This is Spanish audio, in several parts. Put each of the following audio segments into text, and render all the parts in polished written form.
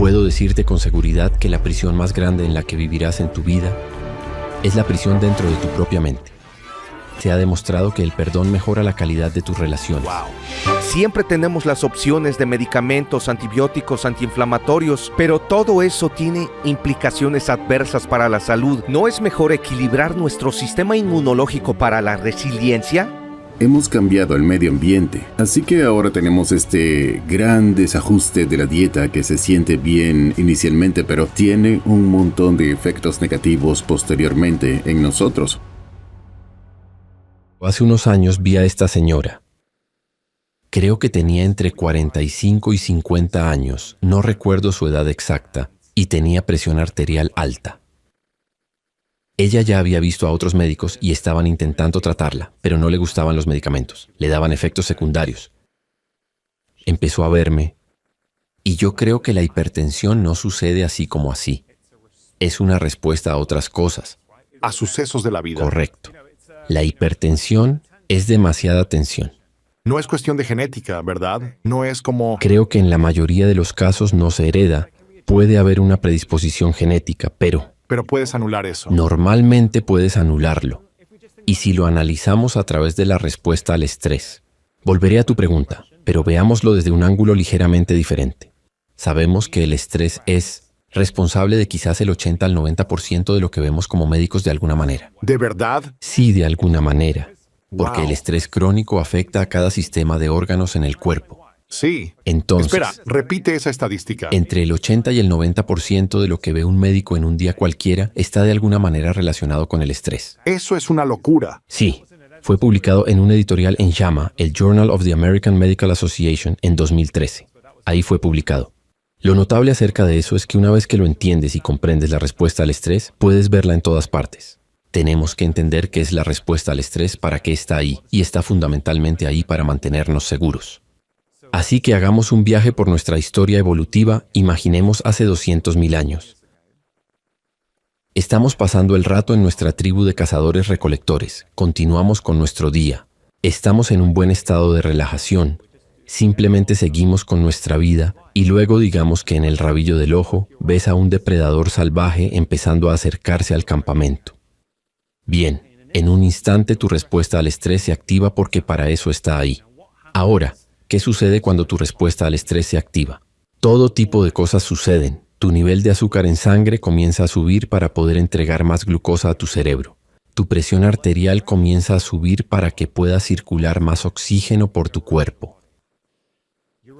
Puedo decirte con seguridad que la prisión más grande en la que vivirás en tu vida es la prisión dentro de tu propia mente. Se ha demostrado que el perdón mejora la calidad de tus relaciones. Siempre tenemos las opciones de medicamentos, antibióticos, antiinflamatorios, pero todo eso tiene implicaciones adversas para la salud. ¿No es mejor equilibrar nuestro sistema inmunológico para la resiliencia? Hemos cambiado el medio ambiente, así que ahora tenemos este gran desajuste de la dieta que se siente bien inicialmente, pero tiene un montón de efectos negativos posteriormente en nosotros. Hace unos años vi a esta señora. Creo que tenía entre 45 y 50 años, no recuerdo su edad exacta, y tenía presión arterial alta. Ella ya había visto a otros médicos y estaban intentando tratarla, pero no le gustaban los medicamentos, le daban efectos secundarios. Empezó a verme, y yo creo que la hipertensión no sucede así como así. Es una respuesta a otras cosas. A sucesos de la vida. Correcto. La hipertensión es demasiada tensión. No es cuestión de genética, ¿verdad? No es como... Creo que en la mayoría de los casos no se hereda. Puede haber una predisposición genética, pero puedes anular eso. Normalmente puedes anularlo. Y si lo analizamos a través de la respuesta al estrés. Volveré a tu pregunta, pero veámoslo desde un ángulo ligeramente diferente. Sabemos que el estrés es responsable de quizás el 80 al 90% de lo que vemos como médicos de alguna manera. ¿De verdad? Sí, de alguna manera. Porque Wow. el estrés crónico afecta a cada sistema de órganos en el cuerpo. Sí. Entonces, Espera, repite esa estadística. entre el 80 y el 90% de lo que ve un médico en un día cualquiera está de alguna manera relacionado con el estrés. Eso es una locura. Sí, fue publicado en un editorial en JAMA, el Journal of the American Medical Association, en 2013. Ahí fue publicado. Lo notable acerca de eso es que una vez que lo entiendes y comprendes la respuesta al estrés, puedes verla en todas partes. Tenemos que entender qué es la respuesta al estrés, para qué está ahí, y está fundamentalmente ahí para mantenernos seguros. Así que hagamos un viaje por nuestra historia evolutiva, imaginemos hace 200.000 años. Estamos pasando el rato en nuestra tribu de cazadores-recolectores, continuamos con nuestro día, estamos en un buen estado de relajación, simplemente seguimos con nuestra vida y luego digamos que en el rabillo del ojo ves a un depredador salvaje empezando a acercarse al campamento. Bien, en un instante tu respuesta al estrés se activa porque para eso está ahí. Ahora, ¿qué sucede cuando tu respuesta al estrés se activa? Todo tipo de cosas suceden. Tu nivel de azúcar en sangre comienza a subir para poder entregar más glucosa a tu cerebro. Tu presión arterial comienza a subir para que pueda circular más oxígeno por tu cuerpo.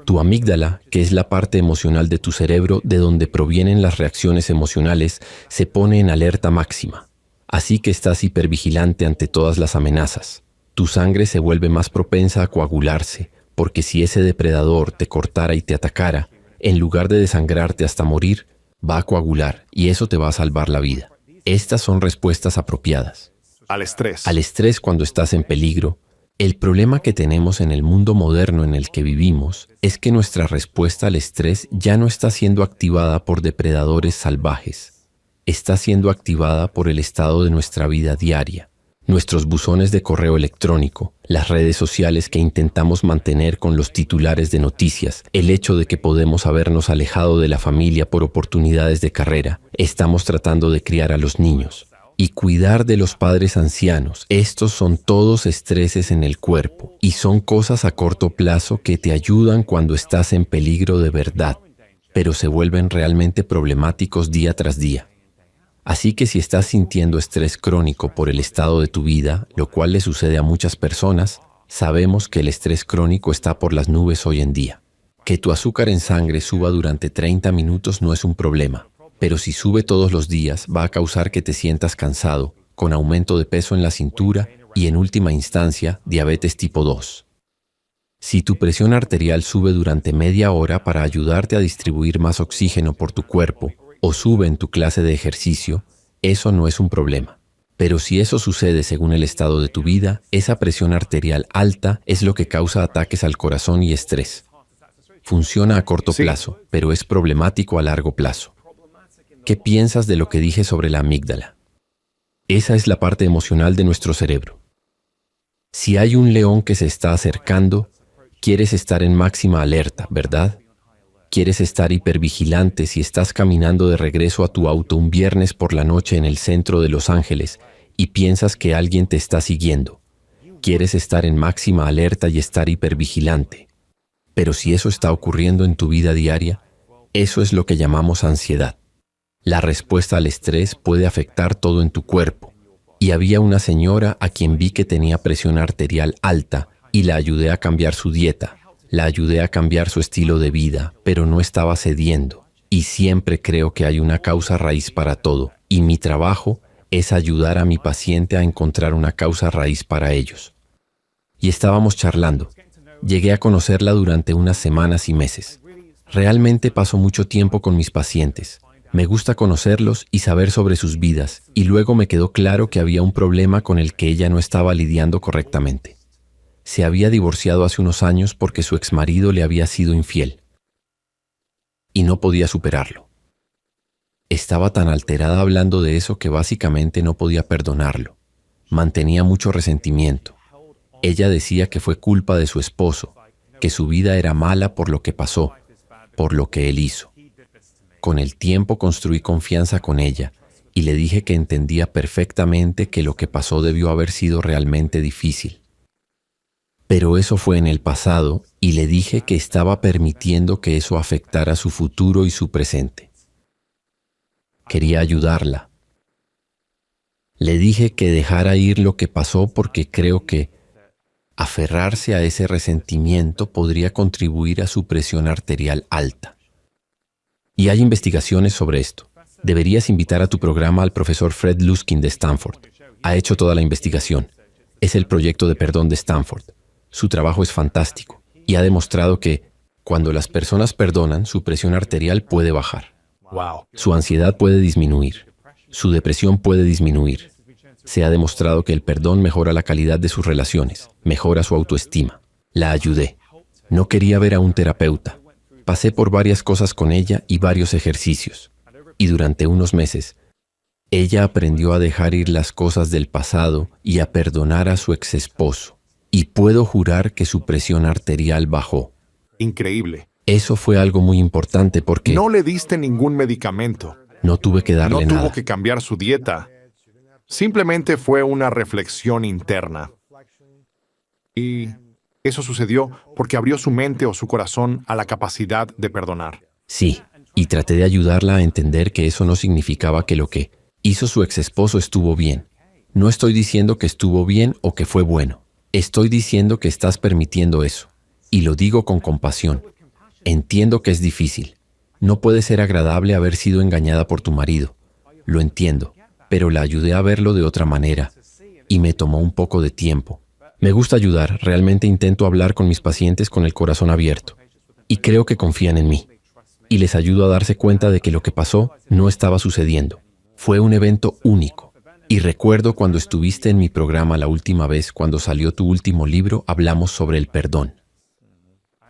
Tu amígdala, que es la parte emocional de tu cerebro de donde provienen las reacciones emocionales, se pone en alerta máxima. Así que estás hipervigilante ante todas las amenazas. Tu sangre se vuelve más propensa a coagularse, porque si ese depredador te cortara y te atacara, en lugar de desangrarte hasta morir, va a coagular y eso te va a salvar la vida. Estas son respuestas apropiadas. Al estrés. Al estrés cuando estás en peligro. El problema que tenemos en el mundo moderno en el que vivimos es que nuestra respuesta al estrés ya no está siendo activada por depredadores salvajes. Está siendo activada por el estado de nuestra vida diaria, nuestros buzones de correo electrónico, las redes sociales que intentamos mantener con los titulares de noticias, el hecho de que podemos habernos alejado de la familia por oportunidades de carrera, estamos tratando de criar a los niños. Y cuidar de los padres ancianos. Estos son todos estreses en el cuerpo y son cosas a corto plazo que te ayudan cuando estás en peligro de verdad, pero se vuelven realmente problemáticos día tras día. Así que si estás sintiendo estrés crónico por el estado de tu vida, lo cual le sucede a muchas personas, sabemos que el estrés crónico está por las nubes hoy en día. Que tu azúcar en sangre suba durante 30 minutos no es un problema. Pero si sube todos los días, va a causar que te sientas cansado, con aumento de peso en la cintura y, en última instancia, diabetes tipo 2. Si tu presión arterial sube durante media hora para ayudarte a distribuir más oxígeno por tu cuerpo, o sube en tu clase de ejercicio, eso no es un problema. Pero si eso sucede según el estado de tu vida, esa presión arterial alta es lo que causa ataques al corazón y estrés. Funciona a corto plazo, pero es problemático a largo plazo. ¿Qué piensas de lo que dije sobre la amígdala? Esa es la parte emocional de nuestro cerebro. Si hay un león que se está acercando, quieres estar en máxima alerta, ¿verdad? Quieres estar hipervigilante si estás caminando de regreso a tu auto un viernes por la noche en el centro de Los Ángeles y piensas que alguien te está siguiendo. Quieres estar en máxima alerta y estar hipervigilante. Pero si eso está ocurriendo en tu vida diaria, eso es lo que llamamos ansiedad. La respuesta al estrés puede afectar todo en tu cuerpo. Y había una señora a quien vi que tenía presión arterial alta y la ayudé a cambiar su dieta. La ayudé a cambiar su estilo de vida, pero no estaba cediendo. Y siempre creo que hay una causa raíz para todo. Y mi trabajo es ayudar a mi paciente a encontrar una causa raíz para ellos. Y estábamos charlando. Llegué a conocerla durante unas semanas y meses. Realmente paso mucho tiempo con mis pacientes. Me gusta conocerlos y saber sobre sus vidas. Y luego me quedó claro que había un problema con el que ella no estaba lidiando correctamente. Se había divorciado hace unos años porque su exmarido le había sido infiel. Y no podía superarlo. Estaba tan alterada hablando de eso que básicamente no podía perdonarlo. Mantenía mucho resentimiento. Ella decía que fue culpa de su esposo, que su vida era mala por lo que pasó, por lo que él hizo. Con el tiempo construí confianza con ella y le dije que entendía perfectamente que lo que pasó debió haber sido realmente difícil. Pero eso fue en el pasado y le dije que estaba permitiendo que eso afectara su futuro y su presente. Quería ayudarla. Le dije que dejara ir lo que pasó porque creo que aferrarse a ese resentimiento podría contribuir a su presión arterial alta. Y hay investigaciones sobre esto. Deberías invitar a tu programa al profesor Fred Luskin de Stanford. Ha hecho toda la investigación. Es el proyecto de perdón de Stanford. Su trabajo es fantástico y ha demostrado que cuando las personas perdonan, su presión arterial puede bajar. Wow. Su ansiedad puede disminuir. Su depresión puede disminuir. Se ha demostrado que el perdón mejora la calidad de sus relaciones, mejora su autoestima. La ayudé. No quería ver a un terapeuta. Pasé por varias cosas con ella y varios ejercicios. Y durante unos meses, ella aprendió a dejar ir las cosas del pasado y a perdonar a su exesposo. Y puedo jurar que su presión arterial bajó. Increíble. Eso fue algo muy importante porque No le diste ningún medicamento. no tuve que darle No tuvo nada. que cambiar su dieta. Simplemente fue una reflexión interna. Y eso sucedió porque abrió su mente o su corazón a la capacidad de perdonar. Sí, y traté de ayudarla a entender que eso no significaba que lo que hizo su exesposo estuvo bien. No estoy diciendo que estuvo bien o que fue bueno. Estoy diciendo que estás permitiendo eso. Y lo digo con compasión. Entiendo que es difícil. No puede ser agradable haber sido engañada por tu marido. Lo entiendo, pero la ayudé a verlo de otra manera. Y me tomó un poco de tiempo. Me gusta ayudar. Realmente intento hablar con mis pacientes con el corazón abierto. Y creo que confían en mí. Y les ayudo a darse cuenta de que lo que pasó no estaba sucediendo. Fue un evento único. Y recuerdo cuando estuviste en mi programa la última vez, cuando salió tu último libro, hablamos sobre el perdón.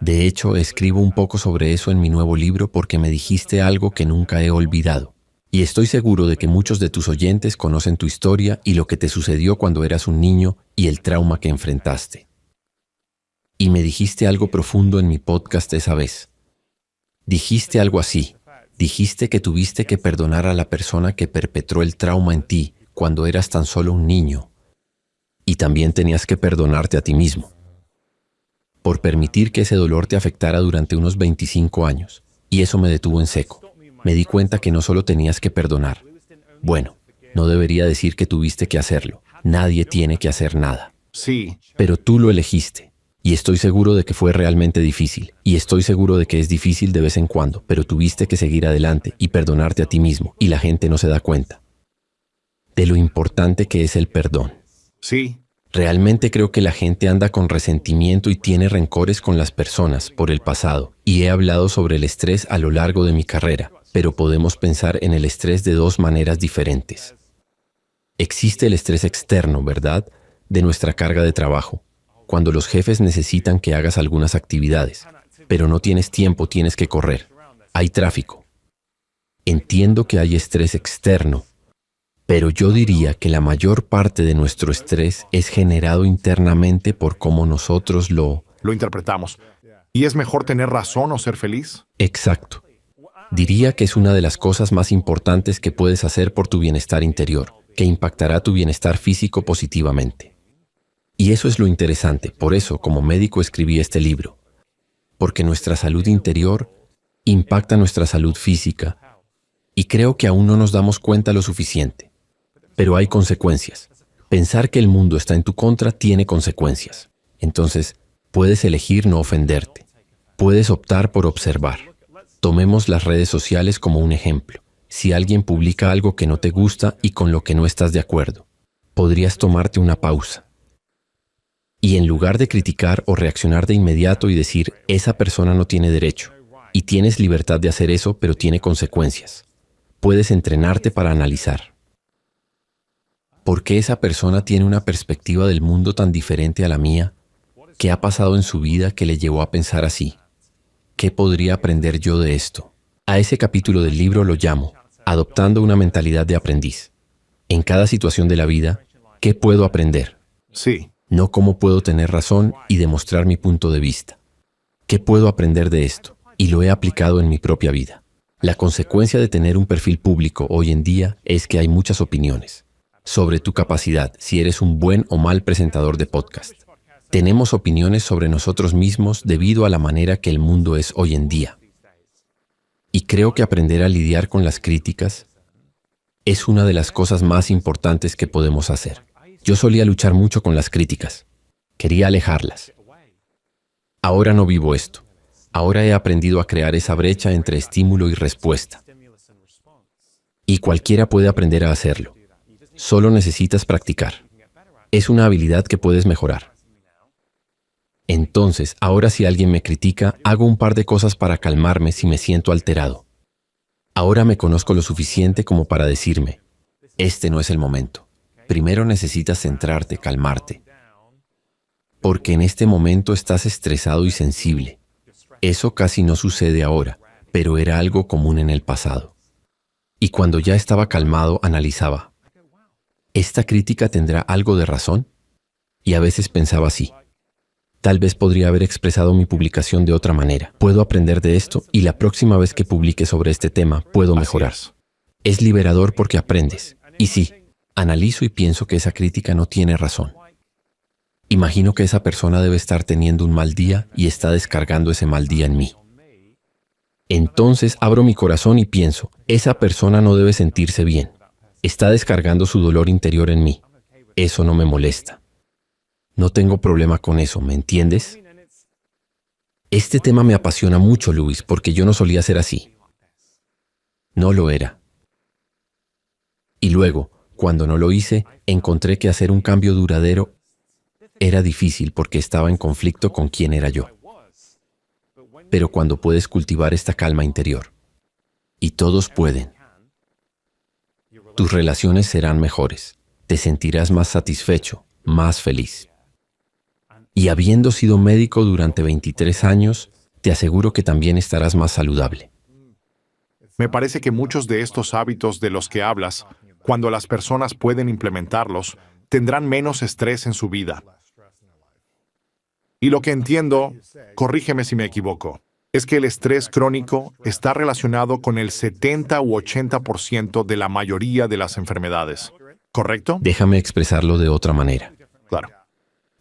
De hecho, escribo un poco sobre eso en mi nuevo libro porque me dijiste algo que nunca he olvidado. Y estoy seguro de que muchos de tus oyentes conocen tu historia y lo que te sucedió cuando eras un niño y el trauma que enfrentaste. Y me dijiste algo profundo en mi podcast esa vez. Dijiste algo así. Dijiste que tuviste que perdonar a la persona que perpetró el trauma en ti cuando eras tan solo un niño. Y también tenías que perdonarte a ti mismo. Por permitir que ese dolor te afectara durante unos 25 años. Y eso me detuvo en seco. Me di cuenta que no solo tenías que perdonar. Bueno, no debería decir que tuviste que hacerlo. Nadie tiene que hacer nada. Sí. Pero tú lo elegiste. Y estoy seguro de que fue realmente difícil. Y estoy seguro de que es difícil de vez en cuando. Pero tuviste que seguir adelante y perdonarte a ti mismo. Y la gente no se da cuenta de lo importante que es el perdón. Sí. Realmente creo que la gente anda con resentimiento y tiene rencores con las personas por el pasado. Y he hablado sobre el estrés a lo largo de mi carrera. Pero podemos pensar en el estrés de dos maneras diferentes. Existe el estrés externo, ¿verdad? De nuestra carga de trabajo. Cuando los jefes necesitan que hagas algunas actividades, pero no tienes tiempo, tienes que correr. Hay tráfico. Entiendo que hay estrés externo, pero yo diría que la mayor parte de nuestro estrés es generado internamente por cómo nosotros lo Lo interpretamos. ¿Y es mejor tener razón o ser feliz? Exacto. Diría que es una de las cosas más importantes que puedes hacer por tu bienestar interior, que impactará tu bienestar físico positivamente. Y eso es lo interesante, por eso como médico escribí este libro, porque nuestra salud interior impacta nuestra salud física y creo que aún no nos damos cuenta lo suficiente. Pero hay consecuencias. Pensar que el mundo está en tu contra tiene consecuencias. Entonces, puedes elegir no ofenderte. Puedes optar por observar. Tomemos las redes sociales como un ejemplo. Si alguien publica algo que no te gusta y con lo que no estás de acuerdo, podrías tomarte una pausa. Y en lugar de criticar o reaccionar de inmediato y decir, esa persona no tiene derecho, y tienes libertad de hacer eso, pero tiene consecuencias, puedes entrenarte para analizar. ¿Por qué esa persona tiene una perspectiva del mundo tan diferente a la mía? ¿Qué ha pasado en su vida que le llevó a pensar así? ¿Qué podría aprender yo de esto? A ese capítulo del libro lo llamo Adoptando una mentalidad de aprendiz. En cada situación de la vida, ¿qué puedo aprender? Sí. No cómo puedo tener razón y demostrar mi punto de vista. ¿Qué puedo aprender de esto? Y lo he aplicado en mi propia vida. La consecuencia de tener un perfil público hoy en día es que hay muchas opiniones sobre tu capacidad, si eres un buen o mal presentador de podcast. Tenemos opiniones sobre nosotros mismos debido a la manera que el mundo es hoy en día. Y creo que aprender a lidiar con las críticas es una de las cosas más importantes que podemos hacer. Yo solía luchar mucho con las críticas. Quería alejarlas. Ahora no vivo esto. Ahora he aprendido a crear esa brecha entre estímulo y respuesta. Y cualquiera puede aprender a hacerlo. Solo necesitas practicar. Es una habilidad que puedes mejorar. Entonces, ahora si alguien me critica, hago un par de cosas para calmarme si me siento alterado. Ahora me conozco lo suficiente como para decirme, este no es el momento. Primero necesitas centrarte, calmarte. Porque en este momento estás estresado y sensible. Eso casi no sucede ahora, pero era algo común en el pasado. Y cuando ya estaba calmado, analizaba, ¿esta crítica tendrá algo de razón? Y a veces pensaba así. Tal vez podría haber expresado mi publicación de otra manera. Puedo aprender de esto y la próxima vez que publique sobre este tema puedo mejorar. Es liberador porque aprendes. Y sí, analizo y pienso que esa crítica no tiene razón. Imagino que esa persona debe estar teniendo un mal día y está descargando ese mal día en mí. Entonces abro mi corazón y pienso, esa persona no debe sentirse bien. Está descargando su dolor interior en mí. Eso no me molesta. No tengo problema con eso, ¿me entiendes? Este tema me apasiona mucho, Luis, porque yo no solía ser así. No lo era. Y luego, cuando no lo hice, encontré que hacer un cambio duradero era difícil porque estaba en conflicto con quién era yo. Pero cuando puedes cultivar esta calma interior, y todos pueden, tus relaciones serán mejores, te sentirás más satisfecho, más feliz. Y habiendo sido médico durante 23 años, te aseguro que también estarás más saludable. Me parece que muchos de estos hábitos de los que hablas, cuando las personas pueden implementarlos, tendrán menos estrés en su vida. Y lo que entiendo, corrígeme si me equivoco, es que el estrés crónico está relacionado con el 70 u 80% de la mayoría de las enfermedades. ¿Correcto? Déjame expresarlo de otra manera. Claro.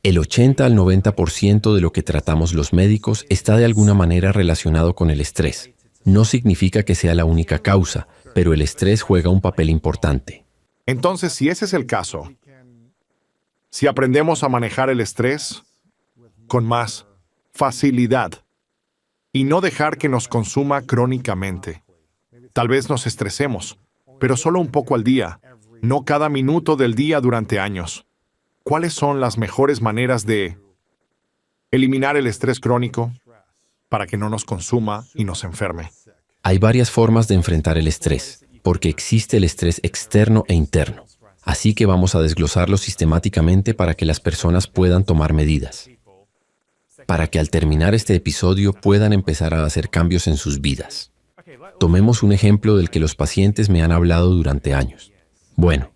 El 80 al 90% de lo que tratamos los médicos está de alguna manera relacionado con el estrés. No significa que sea la única causa, pero el estrés juega un papel importante. Entonces, si ese es el caso, si aprendemos a manejar el estrés con más facilidad y no dejar que nos consuma crónicamente, tal vez nos estresemos, pero solo un poco al día, no cada minuto del día durante años. ¿Cuáles son las mejores maneras de eliminar el estrés crónico para que no nos consuma y nos enferme? Hay varias formas de enfrentar el estrés, porque existe el estrés externo e interno. Así que vamos a desglosarlo sistemáticamente para que las personas puedan tomar medidas. Para que al terminar este episodio puedan empezar a hacer cambios en sus vidas. Tomemos un ejemplo del que los pacientes me han hablado durante años. Bueno,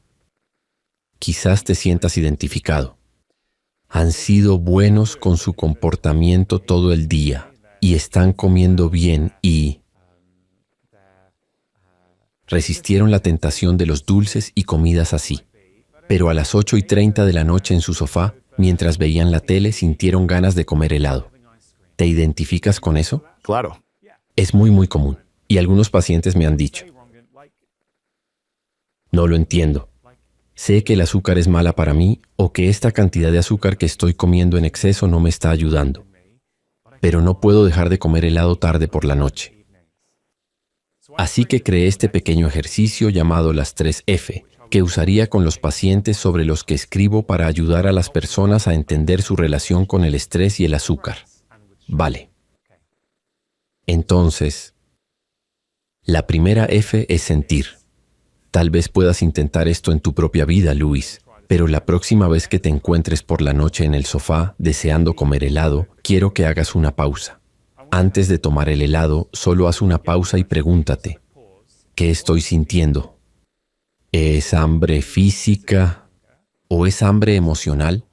quizás te sientas identificado. Han sido buenos con su comportamiento todo el día. y están comiendo bien y resistieron la tentación de los dulces y comidas así. Pero a las 8:30 de la noche en su sofá, mientras veían la tele, sintieron ganas de comer helado. ¿Te identificas con eso? Claro. Es muy común. Y algunos pacientes me han dicho, no lo entiendo. Sé que el azúcar es mala para mí o que esta cantidad de azúcar que estoy comiendo en exceso no me está ayudando. Pero no puedo dejar de comer helado tarde por la noche. Así que creé este pequeño ejercicio llamado las 3F, que usaría con los pacientes sobre los que escribo para ayudar a las personas a entender su relación con el estrés y el azúcar. Vale. Entonces, la primera F es sentir. Tal vez puedas intentar esto en tu propia vida, Luis, pero la próxima vez que te encuentres por la noche en el sofá deseando comer helado, quiero que hagas una pausa. Antes de tomar el helado, solo haz una pausa y pregúntate, ¿qué estoy sintiendo? ¿Es hambre física o es hambre emocional?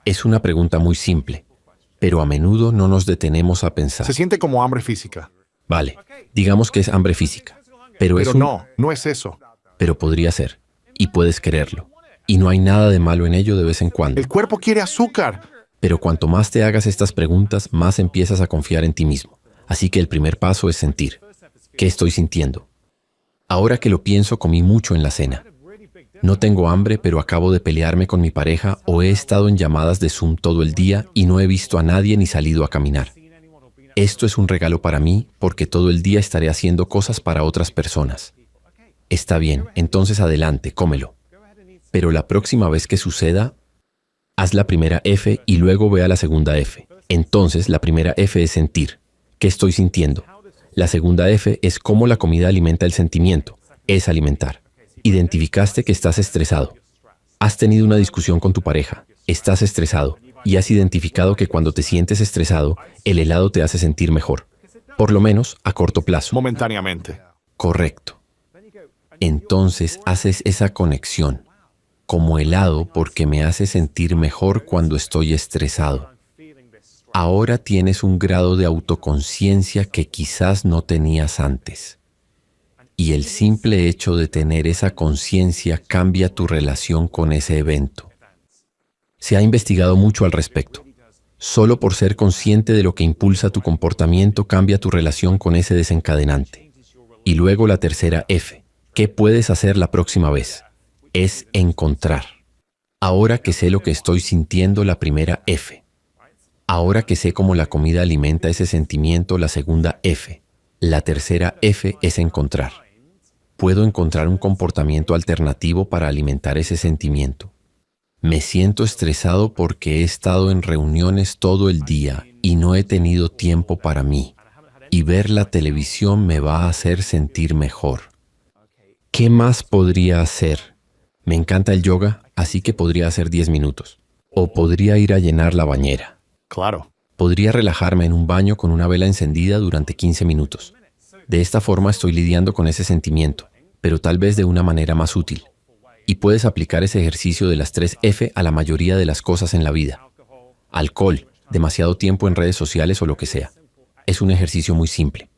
Es una pregunta muy simple, pero a menudo no nos detenemos a pensar. Se siente como hambre física. Vale, digamos que es hambre física, pero no es eso. Pero podría ser, y puedes quererlo. Y no hay nada de malo en ello de vez en cuando. El cuerpo quiere azúcar. Pero cuanto más te hagas estas preguntas, más empiezas a confiar en ti mismo. Así que el primer paso es sentir. ¿Qué estoy sintiendo? Ahora que lo pienso, comí mucho en la cena. No tengo hambre, pero acabo de pelearme con mi pareja o he estado en llamadas de Zoom todo el día y no he visto a nadie ni salido a caminar. Esto es un regalo para mí porque todo el día estaré haciendo cosas para otras personas. Está bien, entonces adelante, cómelo. Pero la próxima vez que suceda, haz la primera F y luego ve a la segunda F. Entonces, la primera F es sentir. ¿Qué estoy sintiendo? La segunda F es cómo la comida alimenta el sentimiento. Es alimentar. Identificaste que estás estresado. Has tenido una discusión con tu pareja. Estás estresado. Y has identificado que cuando te sientes estresado, el helado te hace sentir mejor. Por lo menos a corto plazo. Momentáneamente. Correcto. Entonces haces esa conexión. Como helado porque me hace sentir mejor cuando estoy estresado. Ahora tienes un grado de autoconciencia que quizás no tenías antes. Y el simple hecho de tener esa conciencia cambia tu relación con ese evento. Se ha investigado mucho al respecto. Solo por ser consciente de lo que impulsa tu comportamiento cambia tu relación con ese desencadenante. Y luego la tercera F. ¿Qué puedes hacer la próxima vez? Es encontrar. Ahora que sé lo que estoy sintiendo, la primera F. Ahora que sé cómo la comida alimenta ese sentimiento, la segunda F. La tercera F es encontrar. Puedo encontrar un comportamiento alternativo para alimentar ese sentimiento. Me siento estresado porque he estado en reuniones todo el día y no he tenido tiempo para mí. Y ver la televisión me va a hacer sentir mejor. ¿Qué más podría hacer? Me encanta el yoga, así que podría hacer 10 minutos. O podría ir a llenar la bañera. Claro. Podría relajarme en un baño con una vela encendida durante 15 minutos. De esta forma estoy lidiando con ese sentimiento, pero tal vez de una manera más útil. Y puedes aplicar ese ejercicio de las 3F a la mayoría de las cosas en la vida. Alcohol, demasiado tiempo en redes sociales o lo que sea. Es un ejercicio muy simple.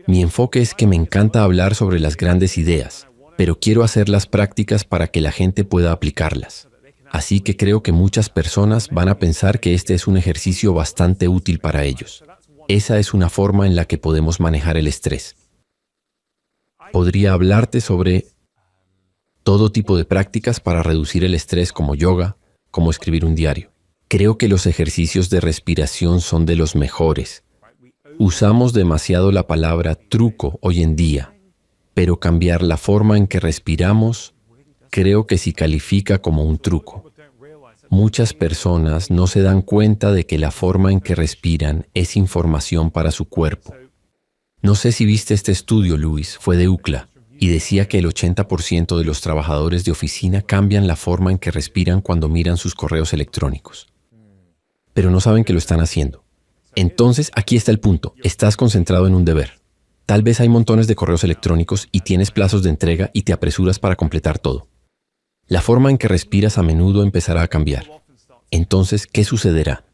Mi enfoque es que me encanta hablar sobre las grandes ideas, pero quiero hacer las prácticas para que la gente pueda aplicarlas. Así que creo que muchas personas van a pensar que este es un ejercicio bastante útil para ellos. Esa es una forma en la que podemos manejar el estrés. Podría hablarte sobre todo tipo de prácticas para reducir el estrés como yoga, como escribir un diario. Creo que los ejercicios de respiración son de los mejores. Usamos demasiado la palabra truco hoy en día, pero cambiar la forma en que respiramos creo que sí califica como un truco. Muchas personas no se dan cuenta de que la forma en que respiran es información para su cuerpo. No sé si viste este estudio, Luis, fue de UCLA, y decía que el 80% de los trabajadores de oficina cambian la forma en que respiran cuando miran sus correos electrónicos. Pero no saben que lo están haciendo. Entonces, aquí está el punto. Estás concentrado en un deber. Tal vez hay montones de correos electrónicos y tienes plazos de entrega y te apresuras para completar todo. La forma en que respiras a menudo empezará a cambiar. Entonces, ¿qué sucederá?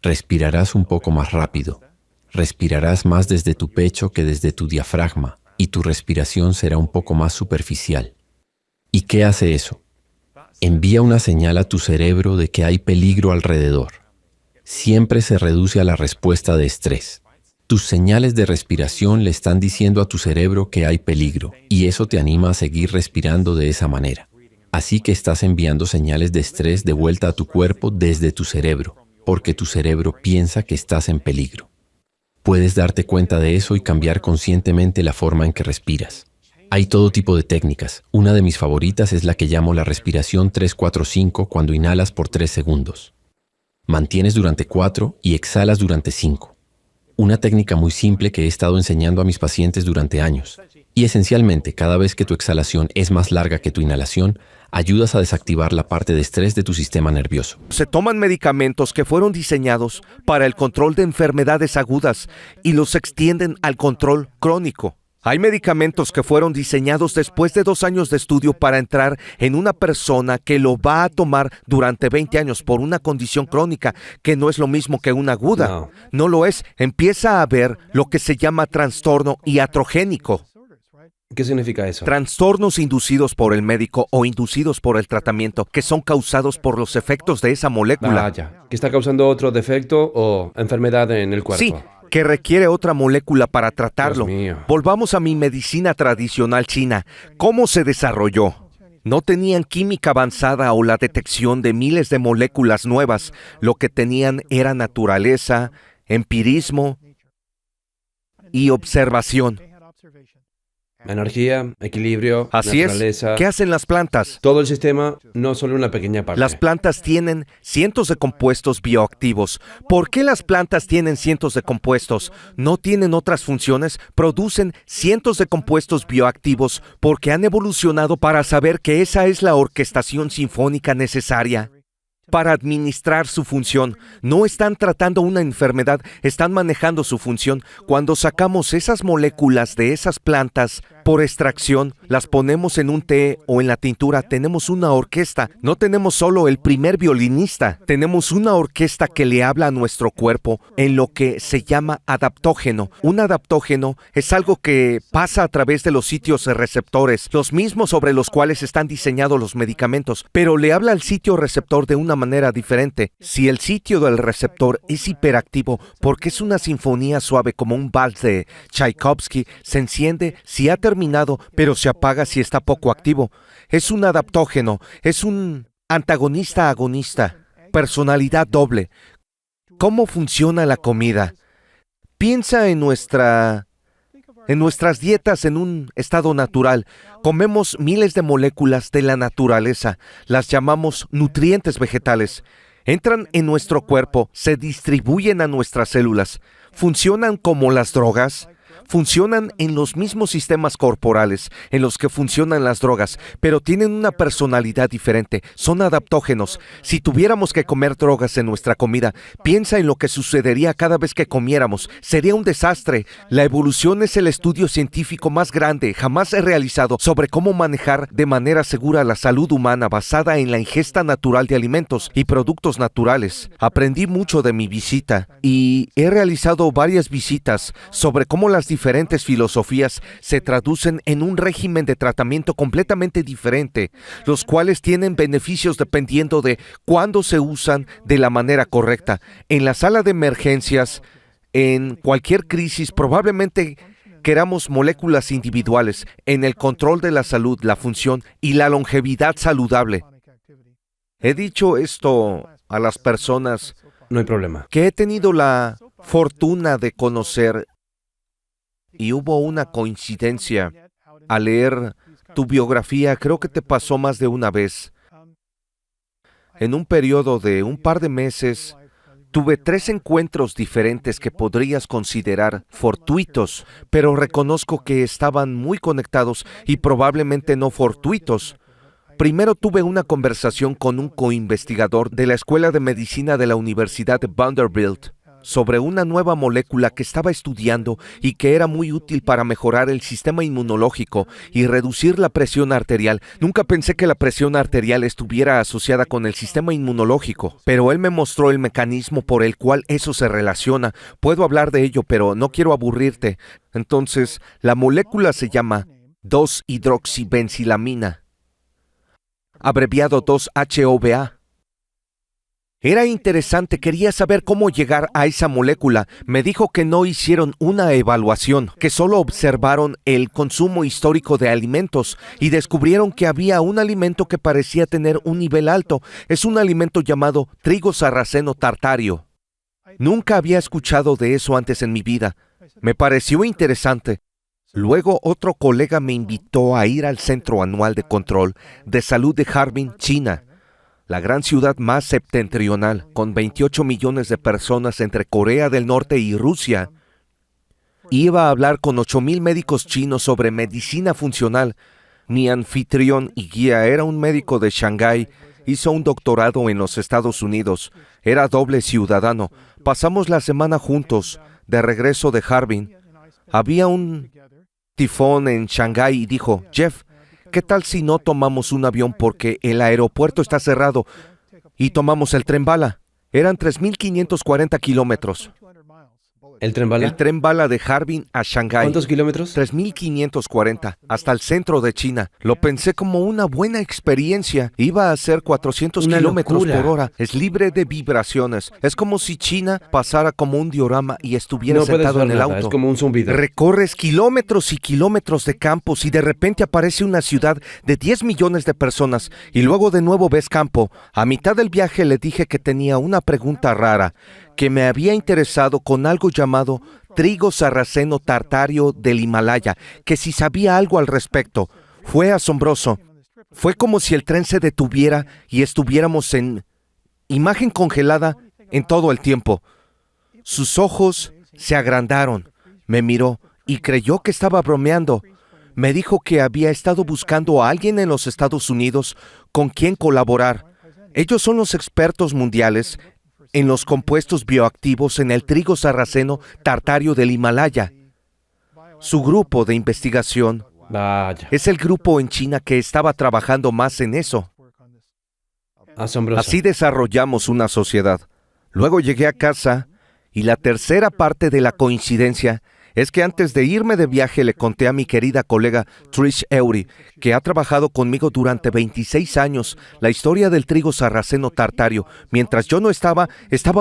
Respirarás un poco más rápido. Respirarás más desde tu pecho que desde tu diafragma y tu respiración será un poco más superficial. ¿Y qué hace eso? Envía una señal a tu cerebro de que hay peligro alrededor. Siempre se reduce a la respuesta de estrés. Tus señales de respiración le están diciendo a tu cerebro que hay peligro y eso te anima a seguir respirando de esa manera. Así que estás enviando señales de estrés de vuelta a tu cuerpo desde tu cerebro, porque tu cerebro piensa que estás en peligro. Puedes darte cuenta de eso y cambiar conscientemente la forma en que respiras. Hay todo tipo de técnicas. Una de mis favoritas es la que llamo la respiración 3-4-5 cuando inhalas por 3 segundos. Mantienes durante 4 y exhalas durante 5. Una técnica muy simple que he estado enseñando a mis pacientes durante años. Y esencialmente, cada vez que tu exhalación es más larga que tu inhalación, ayudas a desactivar la parte de estrés de tu sistema nervioso. Se toman medicamentos que fueron diseñados para el control de enfermedades agudas y los extienden al control crónico. Hay medicamentos que fueron diseñados después de 2 años de estudio para entrar en una persona que lo va a tomar durante 20 años por una condición crónica, que no es lo mismo que una aguda. No lo es. Empieza a haber lo que se llama trastorno iatrogénico. ¿Qué significa eso? Trastornos inducidos por el médico o inducidos por el tratamiento que son causados por los efectos de esa molécula. ¿Que está causando otro defecto o enfermedad en el cuerpo? Sí, que requiere otra molécula para tratarlo. Dios mío. Volvamos a mi medicina tradicional china. ¿Cómo se desarrolló? No tenían química avanzada o la detección de miles de moléculas nuevas. Lo que tenían era naturaleza, empirismo y observación. Energía, equilibrio, Así naturaleza. es. ¿Qué hacen las plantas? Todo el sistema, no solo una pequeña parte. Las plantas tienen cientos de compuestos bioactivos. ¿Por qué las plantas tienen cientos de compuestos? ¿No tienen otras funciones? Producen cientos de compuestos bioactivos porque han evolucionado para saber que esa es la orquestación sinfónica necesaria para administrar su función. No están tratando una enfermedad, están manejando su función. Cuando sacamos esas moléculas de esas plantas por extracción, las ponemos en un té o en la tintura, tenemos una orquesta. No tenemos solo el primer violinista, tenemos una orquesta que le habla a nuestro cuerpo en lo que se llama adaptógeno. Un adaptógeno es algo que pasa a través de los sitios receptores, los mismos sobre los cuales están diseñados los medicamentos, pero le habla al sitio receptor de una manera diferente. Si el sitio del receptor es hiperactivo porque es una sinfonía suave como un vals de Tchaikovsky, se enciende si ha terminado, pero se apaga si está poco activo. Es un adaptógeno, es un antagonista-agonista, personalidad doble. ¿Cómo funciona la comida? Piensa en nuestras dietas en un estado natural. Comemos miles de moléculas de la naturaleza. Las llamamos nutrientes vegetales. Entran en nuestro cuerpo, se distribuyen a nuestras células. ¿Funcionan como las drogas? Funcionan en los mismos sistemas corporales en los que funcionan las drogas, pero tienen una personalidad diferente. Son adaptógenos. Si tuviéramos que comer drogas en nuestra comida, piensa en lo que sucedería cada vez que comiéramos. Sería un desastre. La evolución es el estudio científico más grande jamás realizado sobre cómo manejar de manera segura la salud humana basada en la ingesta natural de alimentos y productos naturales. Aprendí mucho de mi visita y he realizado varias visitas sobre cómo las diferentes filosofías se traducen en un régimen de tratamiento completamente diferente, los cuales tienen beneficios dependiendo de cuándo se usan de la manera correcta. En la sala de emergencias, en cualquier crisis, probablemente queramos moléculas individuales en el control de la salud, la función y la longevidad saludable. He dicho esto a las personas No hay problema. que he tenido la fortuna de conocer. Y hubo una coincidencia al leer tu biografía, creo que te pasó más de una vez. En un periodo de un par de meses, tuve 3 encuentros diferentes que podrías considerar fortuitos, pero reconozco que estaban muy conectados y probablemente no fortuitos. Primero tuve una conversación con un coinvestigador de la Escuela de Medicina de la Universidad de Vanderbilt sobre una nueva molécula que estaba estudiando y que era muy útil para mejorar el sistema inmunológico y reducir la presión arterial. Nunca pensé que la presión arterial estuviera asociada con el sistema inmunológico, pero él me mostró el mecanismo por el cual eso se relaciona. Puedo hablar de ello, pero no quiero aburrirte. Entonces, la molécula se llama 2-hidroxibenzilamina, abreviado 2-HOBA. Era interesante, quería saber cómo llegar a esa molécula. Me dijo que no hicieron una evaluación, que solo observaron el consumo histórico de alimentos y descubrieron que había un alimento que parecía tener un nivel alto. Es un alimento llamado trigo sarraceno tartario. Nunca había escuchado de eso antes en mi vida. Me pareció interesante. Luego otro colega me invitó a ir al Centro Anual de Control de Salud de Harbin, China, la gran ciudad más septentrional, con 28 millones de personas entre Corea del Norte y Rusia. Iba a hablar con 8,000 médicos chinos sobre medicina funcional. Mi anfitrión y guía era un médico de Shanghái. Hizo un doctorado en los Estados Unidos. Era doble ciudadano. Pasamos la semana juntos, de regreso de Harbin. Había un tifón en Shanghái y dijo, Jeff, ¿qué tal si no tomamos un avión porque el aeropuerto está cerrado y tomamos el tren bala? Eran 3,540 kilómetros. ¿El tren bala? El tren bala de Harbin a Shanghái. ¿Cuántos kilómetros? 3,540, hasta el centro de China. Lo pensé como una buena experiencia. Iba a ser 400 Una kilómetros locura. por hora. Es libre de vibraciones. Es como si China pasara como un diorama y estuviera No puedes sentado ver en el nada, auto. es como un zumbido. Recorres kilómetros y kilómetros de campos y de repente aparece una ciudad de 10 millones de personas y luego de nuevo ves campo. A mitad del viaje le dije que tenía una pregunta rara, que me había interesado con algo llamado trigo sarraceno tartario del Himalaya, que si sabía algo al respecto. Fue asombroso. Fue como si el tren se detuviera y estuviéramos en imagen congelada en todo el tiempo. Sus ojos se agrandaron, me miró y creyó que estaba bromeando. Me dijo que había estado buscando a alguien en los Estados Unidos con quien colaborar. Ellos son los expertos mundiales en los compuestos bioactivos en el trigo sarraceno tartario del Himalaya. Su grupo de investigación Vaya, es el grupo en China que estaba trabajando más en eso. asombroso. Así desarrollamos una sociedad. Luego llegué a casa y la tercera parte de la coincidencia es que antes de irme de viaje le conté a mi querida colega Trish Eury, que ha trabajado conmigo durante 26 años, la historia del trigo sarraceno tartario. Mientras yo no estaba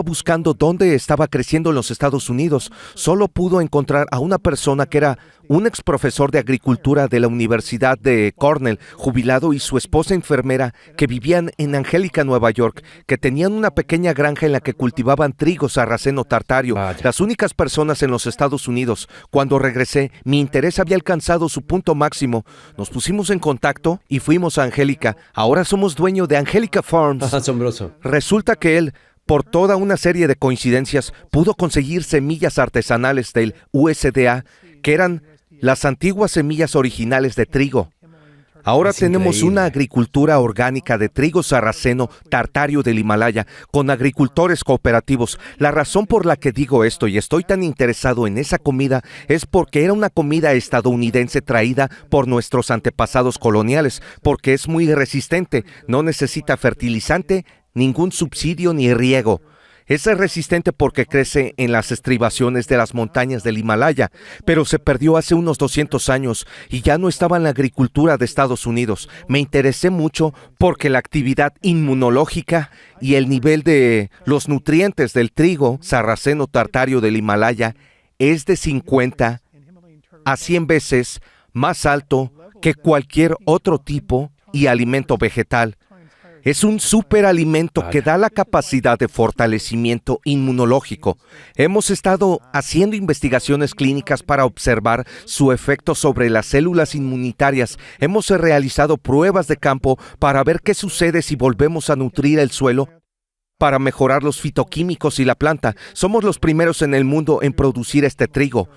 buscando dónde estaba creciendo en los Estados Unidos. Solo pudo encontrar a una persona que era un ex profesor de agricultura de la Universidad de Cornell, jubilado, y su esposa enfermera, que vivían en Angélica, Nueva York, que tenían una pequeña granja en la que cultivaban trigo sarraceno tartario. Vaya. Las únicas personas en los Estados Unidos. Cuando regresé, mi interés había alcanzado su punto máximo. Nos pusimos en contacto y fuimos a Angélica. Ahora somos dueños de Angélica Farms. Asombroso. Resulta que él, por toda una serie de coincidencias, pudo conseguir semillas artesanales del USDA, que eran las antiguas semillas originales de trigo. Ahora Es tenemos increíble. una agricultura orgánica de trigo sarraceno tartario del Himalaya, con agricultores cooperativos. La razón por la que digo esto y estoy tan interesado en esa comida es porque era una comida estadounidense traída por nuestros antepasados coloniales, porque es muy resistente, no necesita fertilizante, ningún subsidio ni riego. Es resistente porque crece en las estribaciones de las montañas del Himalaya, pero se perdió hace unos 200 años y ya no estaba en la agricultura de Estados Unidos. Me interesé mucho porque la actividad inmunológica y el nivel de los nutrientes del trigo sarraceno tartario del Himalaya es de 50 a 100 veces más alto que cualquier otro tipo y alimento vegetal. Es un superalimento que da la capacidad de fortalecimiento inmunológico. Hemos estado haciendo investigaciones clínicas para observar su efecto sobre las células inmunitarias. Hemos realizado pruebas de campo para ver qué sucede si volvemos a nutrir el suelo para mejorar los fitoquímicos y la planta. Somos los primeros en el mundo en producir este trigo.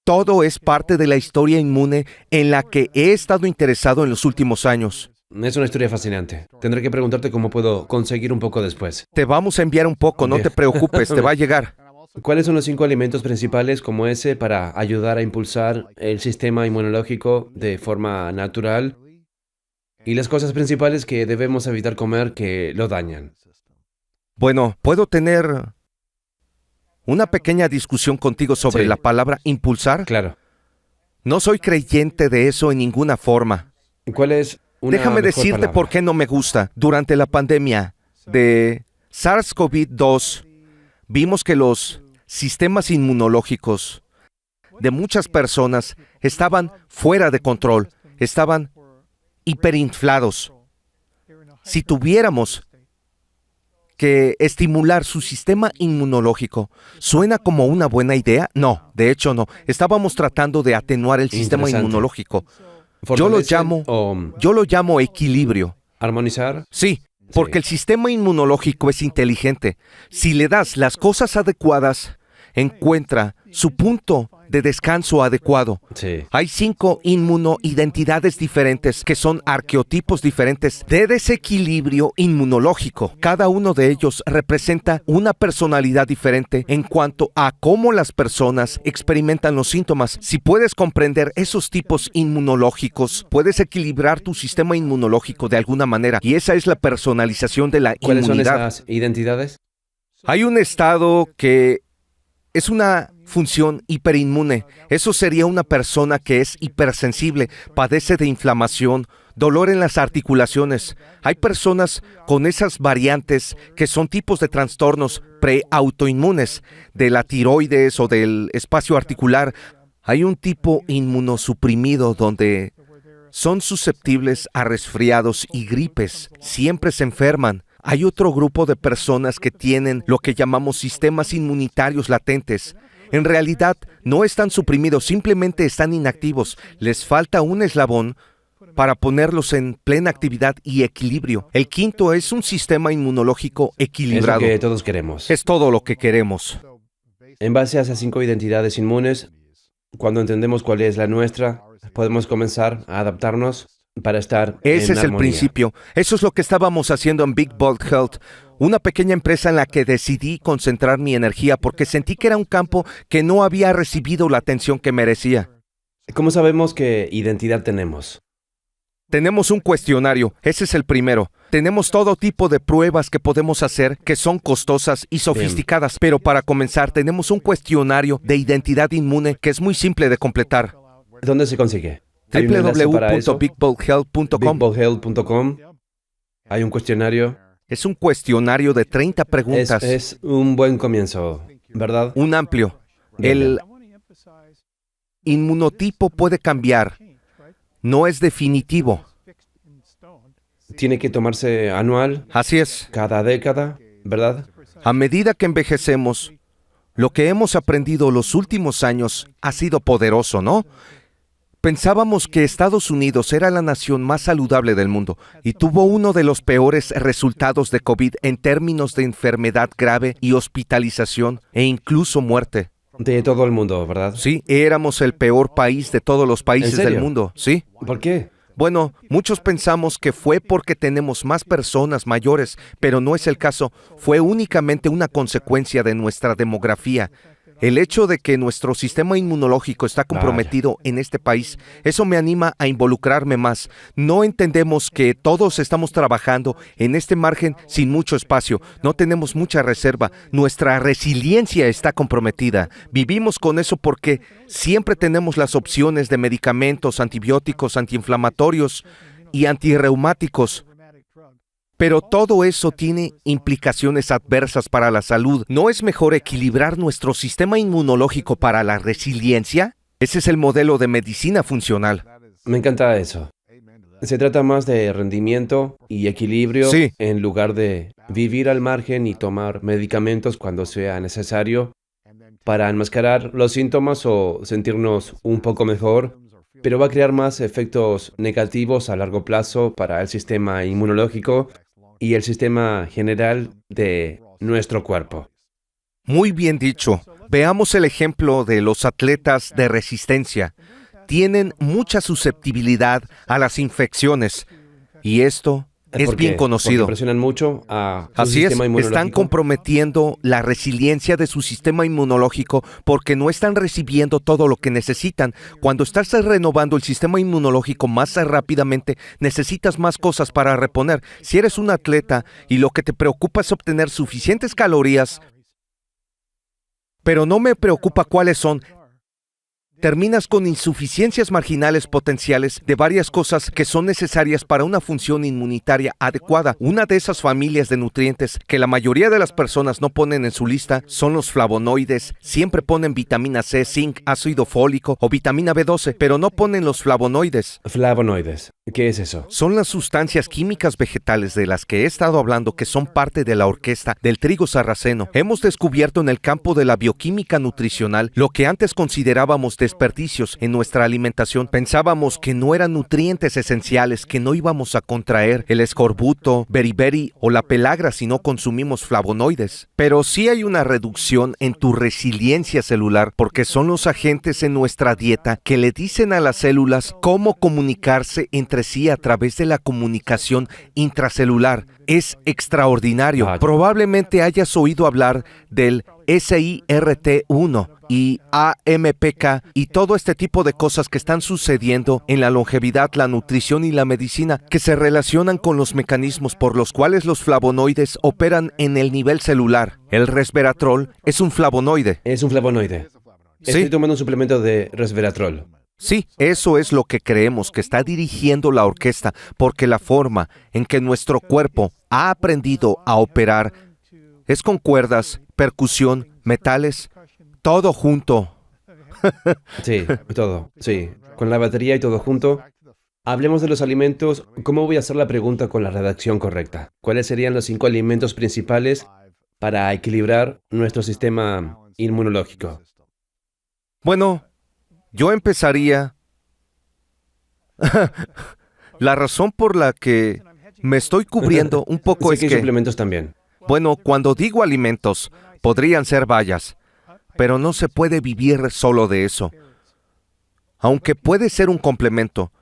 Todo es parte de la historia inmune en la que he estado interesado en los últimos años. Es una historia fascinante. Tendré que preguntarte cómo puedo conseguir un poco después. Te vamos a enviar un poco, no te preocupes, te va a llegar. ¿Cuáles son los 5 alimentos principales como ese para ayudar a impulsar el sistema inmunológico de forma natural? Y las cosas principales que debemos evitar comer que lo dañan. Bueno, puedo tener una pequeña discusión contigo sobre Sí. la palabra impulsar. Claro. No soy creyente de eso en ninguna forma. ¿Cuál es una Déjame mejor decirte palabra? por qué no me gusta. Durante la pandemia de SARS-CoV-2, vimos que los sistemas inmunológicos de muchas personas estaban fuera de control, estaban hiperinflados. Si tuviéramos que estimular su sistema inmunológico, ¿suena como una buena idea? No, de hecho no. Estábamos tratando de atenuar el sistema Interesante. inmunológico. ¿Fortalecen o Yo lo llamo equilibrio. armonizar? Sí, porque el sistema inmunológico es inteligente. Si le das las cosas adecuadas, encuentra su punto de descanso adecuado. Sí. Hay 5 inmunoidentidades diferentes que son arqueotipos diferentes de desequilibrio inmunológico. Cada uno de ellos representa una personalidad diferente en cuanto a cómo las personas experimentan los síntomas. Si puedes comprender esos tipos inmunológicos, puedes equilibrar tu sistema inmunológico de alguna manera. Y esa es la personalización de la ¿Cuáles son inmunidad. esas identidades? Hay un estado que es una función hiperinmune. Eso sería una persona que es hipersensible, padece de inflamación, dolor en las articulaciones. Hay personas con esas variantes que son tipos de trastornos preautoinmunes, de la tiroides o del espacio articular. Hay un tipo inmunosuprimido donde son susceptibles a resfriados y gripes. Siempre se enferman. Hay otro grupo de personas que tienen lo que llamamos sistemas inmunitarios latentes. En realidad no están suprimidos, simplemente están inactivos. Les falta un eslabón para ponerlos en plena actividad y equilibrio. El quinto es un sistema inmunológico Es lo equilibrado. que todos queremos. Es todo lo que queremos. En base a esas 5 identidades inmunes, cuando entendemos cuál es la nuestra, podemos comenzar a adaptarnos para estar Ese en es el armonía. principio. Eso es lo que estábamos haciendo en Big Bold Health, una pequeña empresa en la que decidí concentrar mi energía porque sentí que era un campo que no había recibido la atención que merecía. ¿Cómo sabemos qué identidad tenemos? Tenemos un cuestionario, ese es el primero. Tenemos todo tipo de pruebas que podemos hacer que son costosas y sofisticadas, pero para comenzar tenemos un cuestionario de identidad inmune que es muy simple de completar. ¿Dónde se consigue? ¿Hay un enlace para eso? www.bigboldhealth.com. BigBoldHealth.com. Hay un cuestionario. Es un cuestionario de 30 preguntas, Es un buen comienzo, ¿verdad? un amplio. Bien, El inmunotipo puede cambiar, no es definitivo. Tiene que tomarse anual, Así es, cada década, ¿verdad? a medida que envejecemos, lo que hemos aprendido los últimos años ha sido poderoso, ¿no? Pensábamos que Estados Unidos era la nación más saludable del mundo y tuvo uno de los peores resultados de COVID en términos de enfermedad grave y hospitalización e incluso muerte. De todo el mundo, ¿verdad? Sí, éramos el peor país de todos los países ¿En serio? del mundo, ¿sí? ¿Por qué? Bueno, muchos pensamos que fue porque tenemos más personas mayores, pero no es el caso. Fue únicamente una consecuencia de nuestra demografía. El hecho de que nuestro sistema inmunológico está comprometido en este país, eso me anima a involucrarme más. No entendemos que todos estamos trabajando en este margen sin mucho espacio. No tenemos mucha reserva. Nuestra resiliencia está comprometida. Vivimos con eso porque siempre tenemos las opciones de medicamentos, antibióticos, antiinflamatorios y antirreumáticos. Pero todo eso tiene implicaciones adversas para la salud. ¿No es mejor equilibrar nuestro sistema inmunológico para la resiliencia? Ese es el modelo de medicina funcional. Me encanta eso. Se trata más de rendimiento y equilibrio Sí. en lugar de vivir al margen y tomar medicamentos cuando sea necesario para enmascarar los síntomas o sentirnos un poco mejor, pero va a crear más efectos negativos a largo plazo para el sistema inmunológico y el sistema general de nuestro cuerpo. Muy bien dicho. Veamos el ejemplo de los atletas de resistencia. Tienen mucha susceptibilidad a las infecciones Y esto es ¿Por qué? bien conocido. Porque presionan mucho a su Así es, sistema inmunológico. están comprometiendo la resiliencia de su sistema inmunológico porque no están recibiendo todo lo que necesitan. Cuando estás renovando el sistema inmunológico más rápidamente, necesitas más cosas para reponer. Si eres un atleta y lo que te preocupa es obtener suficientes calorías, pero no me preocupa cuáles son, terminas con insuficiencias marginales potenciales de varias cosas que son necesarias para una función inmunitaria adecuada. Una de esas familias de nutrientes que la mayoría de las personas no ponen en su lista son los flavonoides. Siempre ponen vitamina C, zinc, ácido fólico o vitamina B12, pero no ponen los flavonoides. Flavonoides. ¿Qué es eso? Son las sustancias químicas vegetales de las que he estado hablando que son parte de la orquesta del trigo sarraceno. Hemos descubierto en el campo de la bioquímica nutricional lo que antes considerábamos desperdicios en nuestra alimentación. Pensábamos que no eran nutrientes esenciales, que no íbamos a contraer el escorbuto, beriberi o la pelagra si no consumimos flavonoides. Pero sí hay una reducción en tu resiliencia celular porque son los agentes en nuestra dieta que le dicen a las células cómo comunicarse entre sí a través de la comunicación intracelular. Es extraordinario. Probablemente hayas oído hablar del SIRT1 y AMPK y todo este tipo de cosas que están sucediendo en la longevidad, la nutrición y la medicina que se relacionan con los mecanismos por los cuales los flavonoides operan en el nivel celular. El resveratrol es un flavonoide. Es un flavonoide. Sí. Estoy tomando un suplemento de resveratrol. Sí, eso es lo que creemos que está dirigiendo la orquesta, porque la forma en que nuestro cuerpo ha aprendido a operar es con cuerdas, percusión, metales, todo junto. Sí, todo. Sí, con la batería y todo junto. Hablemos de los alimentos. ¿Cómo voy a hacer la pregunta con la redacción correcta? ¿Cuáles serían los 5 alimentos principales para equilibrar nuestro sistema inmunológico? Bueno, yo empezaría. La razón por la que me estoy cubriendo un poco Sé es que hay que, suplementos también. bueno, cuando digo alimentos, podrían ser bayas, pero no se puede vivir solo de eso. Aunque puede ser un complemento,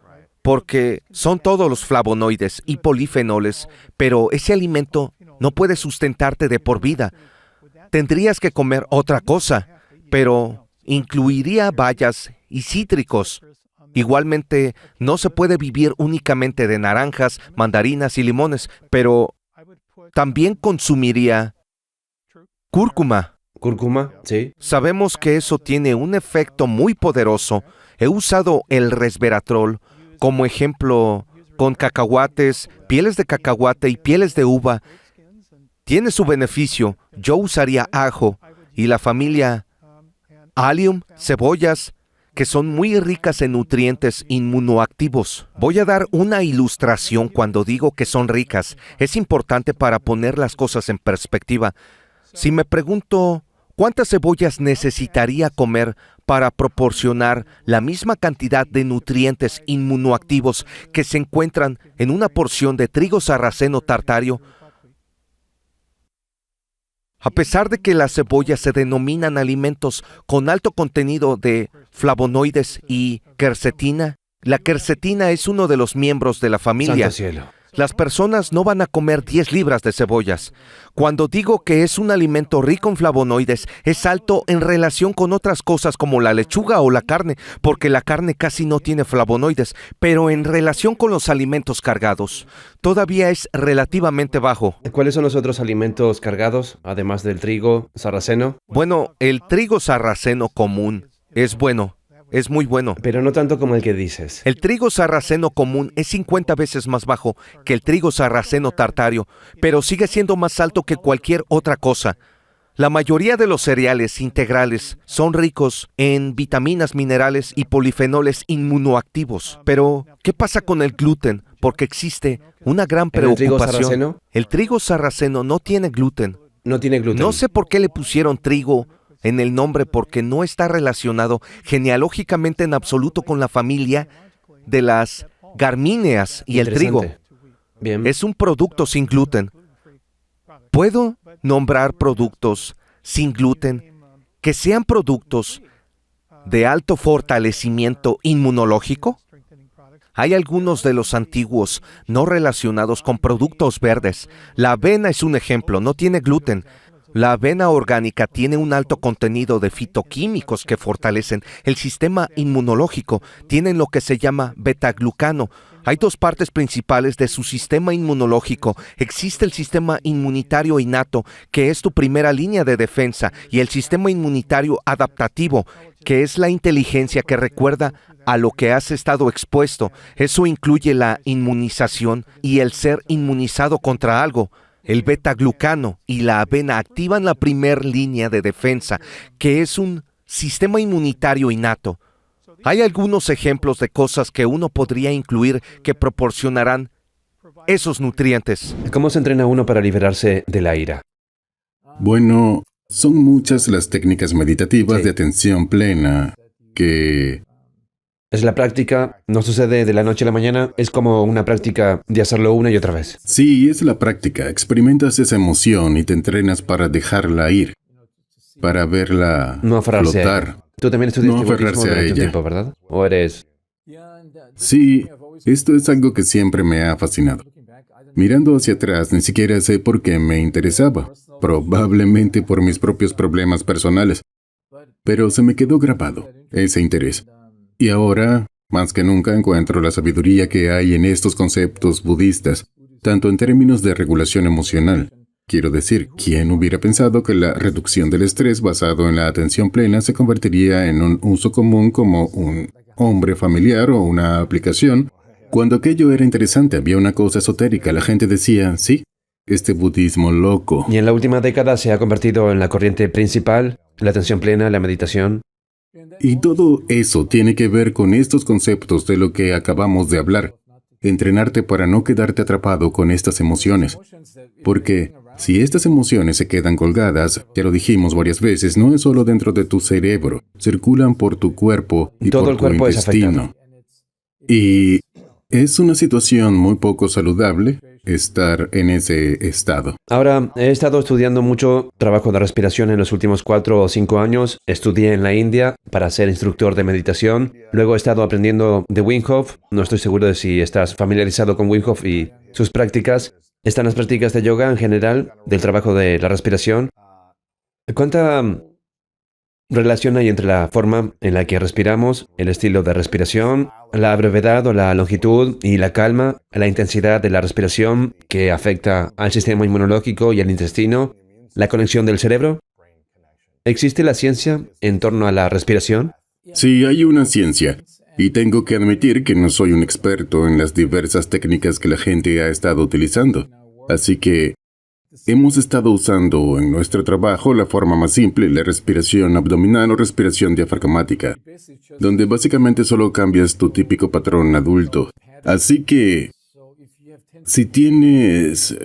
porque son todos los flavonoides y polifenoles, pero ese alimento no puede sustentarte de por vida. Tendrías que comer otra cosa, pero incluiría bayas y cítricos. Igualmente, no se puede vivir únicamente de naranjas, mandarinas y limones, pero también consumiría cúrcuma. ¿Cúrcuma? Sí. Sabemos que eso tiene un efecto muy poderoso. He usado el resveratrol como ejemplo con cacahuates, pieles de cacahuate y pieles de uva. Tiene su beneficio. Yo usaría ajo y la familia Allium, cebollas, que son muy ricas en nutrientes inmunoactivos. Voy a dar una ilustración cuando digo que son ricas. Es importante para poner las cosas en perspectiva. Si me pregunto, ¿cuántas cebollas necesitaría comer para proporcionar la misma cantidad de nutrientes inmunoactivos que se encuentran en una porción de trigo sarraceno tartario? A pesar de que las cebollas se denominan alimentos con alto contenido de flavonoides y quercetina, la quercetina es uno de los miembros de la familia. Santo cielo. Las personas no van a comer 10 libras de cebollas. Cuando digo que es un alimento rico en flavonoides, es alto en relación con otras cosas como la lechuga o la carne, porque la carne casi no tiene flavonoides, pero en relación con los alimentos cargados, todavía es relativamente bajo. ¿Cuáles son los otros alimentos cargados, además del trigo sarraceno? Bueno, el trigo sarraceno común es bueno. Es muy bueno. Pero no tanto como el que dices. El trigo sarraceno común es 50 veces más bajo que el trigo sarraceno tartario, pero sigue siendo más alto que cualquier otra cosa. La mayoría de los cereales integrales son ricos en vitaminas, minerales y polifenoles inmunoactivos. Pero, ¿qué pasa con el gluten? Porque existe una gran ¿El trigo preocupación. sarraceno? El trigo sarraceno no tiene gluten. No tiene gluten. No sé por qué le pusieron trigo en el nombre porque no está relacionado genealógicamente en absoluto con la familia de las gramíneas y el trigo. Bien. Es un producto sin gluten. ¿Puedo nombrar productos sin gluten que sean productos de alto fortalecimiento inmunológico? Hay algunos de los antiguos no relacionados con productos verdes. La avena es un ejemplo, no tiene gluten. La avena orgánica tiene un alto contenido de fitoquímicos que fortalecen el sistema inmunológico. Tienen lo que se llama betaglucano. Hay dos partes principales de su sistema inmunológico. Existe el sistema inmunitario innato, que es tu primera línea de defensa, y el sistema inmunitario adaptativo, que es la inteligencia que recuerda a lo que has estado expuesto. Eso incluye la inmunización y el ser inmunizado contra algo. El betaglucano y la avena activan la primera línea de defensa, que es un sistema inmunitario innato. Hay algunos ejemplos de cosas que uno podría incluir que proporcionarán esos nutrientes. ¿Cómo se entrena uno para liberarse de la ira? Bueno, son muchas las técnicas meditativas Sí. de atención plena que... Es la práctica, no sucede de la noche a la mañana, es como una práctica de hacerlo una y otra vez. Sí, es la práctica. Experimentas esa emoción y te entrenas para dejarla ir, para verla No aferrarse a flotar. ella. Tú también estudiaste No budismo aferrarse a durante un ella. tiempo, ¿verdad? ¿O eres...? Sí, esto es algo que siempre me ha fascinado. Mirando hacia atrás, ni siquiera sé por qué me interesaba. Probablemente por mis propios problemas personales. Pero se me quedó grabado ese interés. Y ahora, más que nunca, encuentro la sabiduría que hay en estos conceptos budistas, tanto en términos de regulación emocional. Quiero decir, ¿quién hubiera pensado que la reducción del estrés basado en la atención plena se convertiría en un uso común como un hombre familiar o una aplicación? Cuando aquello era interesante, había una cosa esotérica. La gente decía, sí, este budismo loco. Y en la última década se ha convertido en la corriente principal, la atención plena, la meditación. Y todo eso tiene que ver con estos conceptos de lo que acabamos de hablar. Entrenarte para no quedarte atrapado con estas emociones. Porque si estas emociones se quedan colgadas, ya lo dijimos varias veces, no es solo dentro de tu cerebro, circulan por tu cuerpo y Todo por el tu cuerpo es intestino. Y es una situación muy poco saludable estar en ese estado. Ahora, he estado estudiando mucho trabajo de respiración en los últimos 4 o 5 años. Estudié en la India para ser instructor de meditación. Luego he estado aprendiendo de Wim Hof. No estoy seguro de si estás familiarizado con Wim Hof y sus prácticas. Están las prácticas de yoga en general, del trabajo de la respiración. ¿Cuánta relación hay entre la forma en la que respiramos, el estilo de respiración, la brevedad o la longitud y la calma, la intensidad de la respiración que afecta al sistema inmunológico y al intestino, la conexión del cerebro? ¿Existe la ciencia en torno a la respiración? Sí, hay una ciencia. Y tengo que admitir que no soy un experto en las diversas técnicas que la gente ha estado utilizando. Así que hemos estado usando en nuestro trabajo la forma más simple, la respiración abdominal o respiración diafragmática, donde básicamente solo cambias tu típico patrón adulto. Así que, si tienes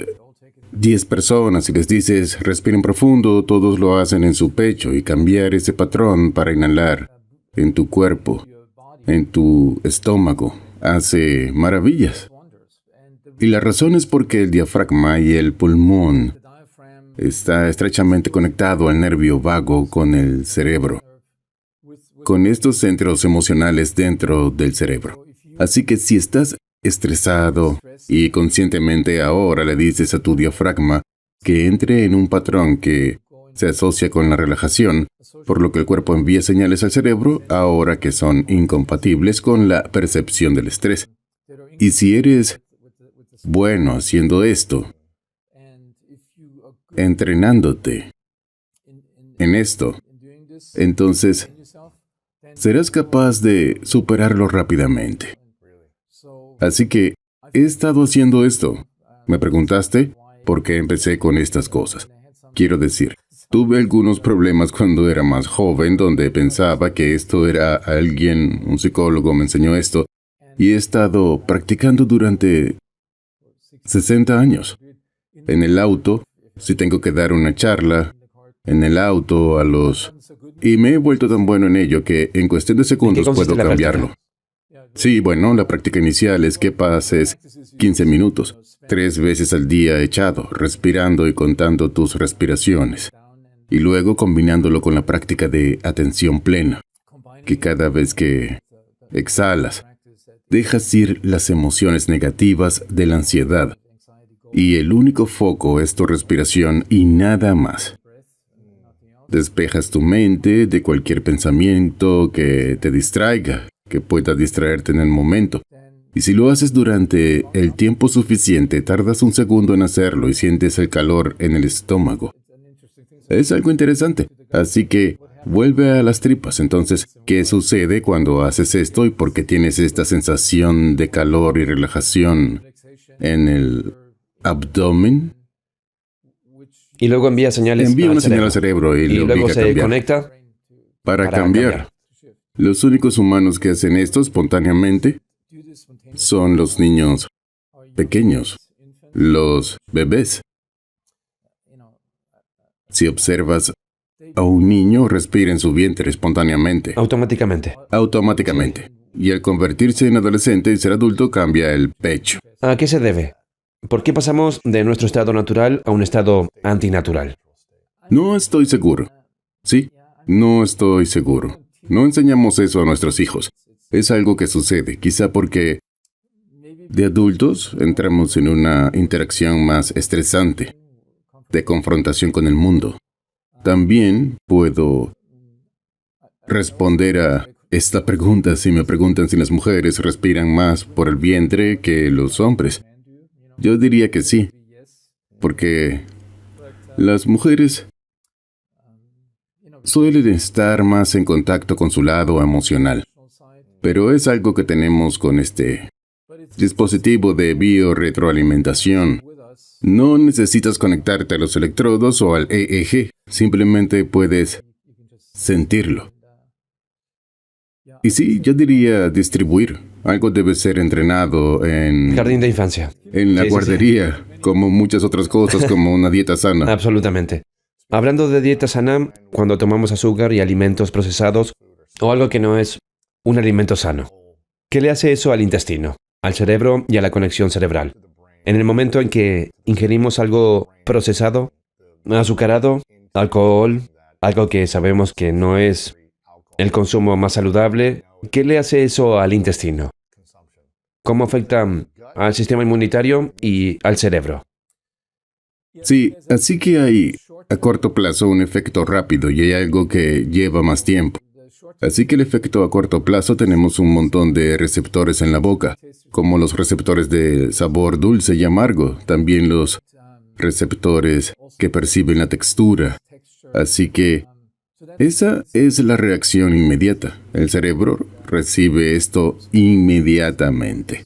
10 personas y les dices respiren profundo, todos lo hacen en su pecho y cambiar ese patrón para inhalar en tu cuerpo, en tu estómago, hace maravillas. Y la razón es porque el diafragma y el pulmón está estrechamente conectado al nervio vago con el cerebro, con estos centros emocionales dentro del cerebro. Así que si estás estresado y conscientemente ahora le dices a tu diafragma que entre en un patrón que se asocia con la relajación, por lo que el cuerpo envía señales al cerebro ahora que son incompatibles con la percepción del estrés. Y si eres bueno haciendo esto, entrenándote en esto, entonces serás capaz de superarlo rápidamente. Así que he estado haciendo esto. Me preguntaste por qué empecé con estas cosas. Quiero decir, tuve algunos problemas cuando era más joven donde pensaba que esto era alguien, un psicólogo me enseñó esto, y he estado practicando durante 60 años. En el auto, si tengo que dar una charla, en el auto Y me he vuelto tan bueno en ello que en cuestión de segundos consiste puedo la cambiarlo. Sí, bueno, la práctica inicial es que pases 15 minutos, 3 veces al día echado, respirando y contando tus respiraciones. Y luego combinándolo con la práctica de atención plena, que cada vez que exhalas, Dejas ir las emociones negativas de la ansiedad. Y el único foco es tu respiración y nada más. Despejas tu mente de cualquier pensamiento que te distraiga, que pueda distraerte en el momento. Y si lo haces durante el tiempo suficiente, tardas un segundo en hacerlo y sientes el calor en el estómago. Es algo interesante. Así que vuelve a las tripas. Entonces, ¿qué sucede cuando haces esto y por qué tienes esta sensación de calor y relajación en el abdomen? Y luego envía señales Envía al una señal cerebro. al cerebro y Y le luego obliga a se cambiar. conecta Para para cambiar. Los únicos humanos que hacen esto espontáneamente son los niños pequeños, los bebés. Si observas a un niño, respira en su vientre espontáneamente, automáticamente. Y al convertirse en adolescente y ser adulto, cambia el pecho. ¿A qué se debe? ¿Por qué pasamos de nuestro estado natural a un estado antinatural? No estoy seguro. Sí, no estoy seguro. No enseñamos eso a nuestros hijos. Es algo que sucede, quizá porque de adultos entramos en una interacción más estresante, de confrontación con el mundo. También puedo responder a esta pregunta si me preguntan si las mujeres respiran más por el vientre que los hombres. Yo diría que sí, porque las mujeres suelen estar más en contacto con su lado emocional, pero es algo que tenemos con este dispositivo de biorretroalimentación. No necesitas conectarte a los electrodos o al EEG, simplemente puedes sentirlo. Y sí, yo diría distribuir. Algo debe ser entrenado en Jardín de infancia. la Sí. guardería, como muchas otras cosas, como una dieta sana. Absolutamente. Hablando de dieta sana, cuando tomamos azúcar y alimentos procesados, o algo que no es un alimento sano, ¿qué le hace eso al intestino, al cerebro y a la conexión cerebral? En el momento en que ingerimos algo procesado, azucarado, alcohol, algo que sabemos que no es el consumo más saludable, ¿qué le hace eso al intestino? ¿Cómo afecta al sistema inmunitario y al cerebro? Sí, así que hay a corto plazo un efecto rápido y hay algo que lleva más tiempo. Así que el efecto a corto plazo tenemos un montón de receptores en la boca, como los receptores de sabor dulce y amargo, también los receptores que perciben la textura. Así que esa es la reacción inmediata. El cerebro recibe esto inmediatamente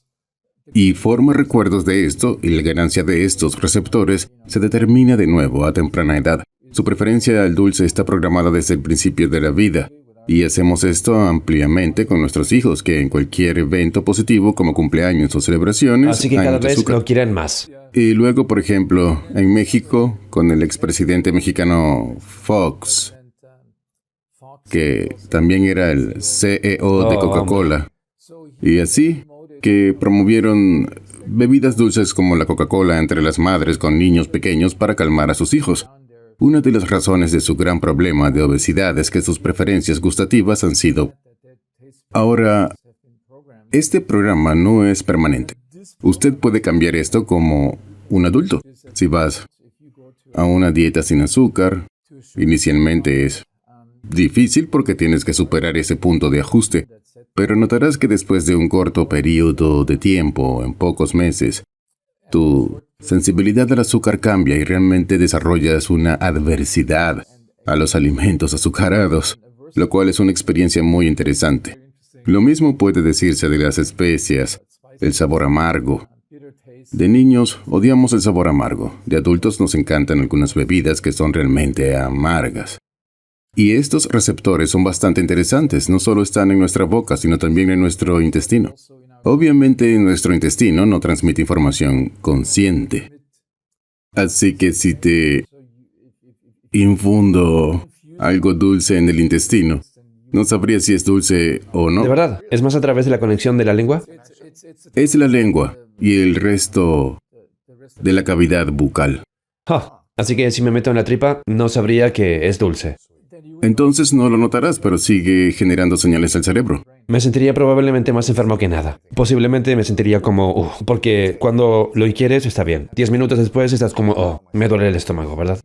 y forma recuerdos de esto, y la ganancia de estos receptores se determina de nuevo a temprana edad. Su preferencia al dulce está programada desde el principio de la vida. Y hacemos esto ampliamente con nuestros hijos, que en cualquier evento positivo como cumpleaños o celebraciones Así que hay cada mucho vez azúcar. lo quieren más. Y luego, por ejemplo, en México, con el expresidente mexicano Fox, que también era el CEO de Coca-Cola, y así que promovieron bebidas dulces como la Coca-Cola entre las madres con niños pequeños para calmar a sus hijos. Una de las razones de su gran problema de obesidad es que sus preferencias gustativas han sido. Ahora, este programa no es permanente. Usted puede cambiar esto como un adulto. Si vas a una dieta sin azúcar, inicialmente es difícil porque tienes que superar ese punto de ajuste, pero notarás que después de un corto periodo de tiempo, en pocos meses, tu sensibilidad al azúcar cambia y realmente desarrollas una adversidad a los alimentos azucarados, lo cual es una experiencia muy interesante. Lo mismo puede decirse de las especias, el sabor amargo. De niños odiamos el sabor amargo, de adultos nos encantan algunas bebidas que son realmente amargas. Y estos receptores son bastante interesantes, no solo están en nuestra boca, sino también en nuestro intestino. Obviamente, nuestro intestino no transmite información consciente. Así que si te infundo algo dulce en el intestino, no sabría si es dulce o no. ¿De verdad? ¿Es más a través de la conexión de la lengua? Es la lengua y el resto de la cavidad bucal. Así que si me meto en la tripa, no sabría que es dulce. Entonces no lo notarás, pero sigue generando señales al cerebro. me sentiría probablemente más enfermo que nada. Posiblemente me sentiría como, porque cuando lo ingieres está bien. 10 minutos después estás como, me duele el estómago, ¿verdad?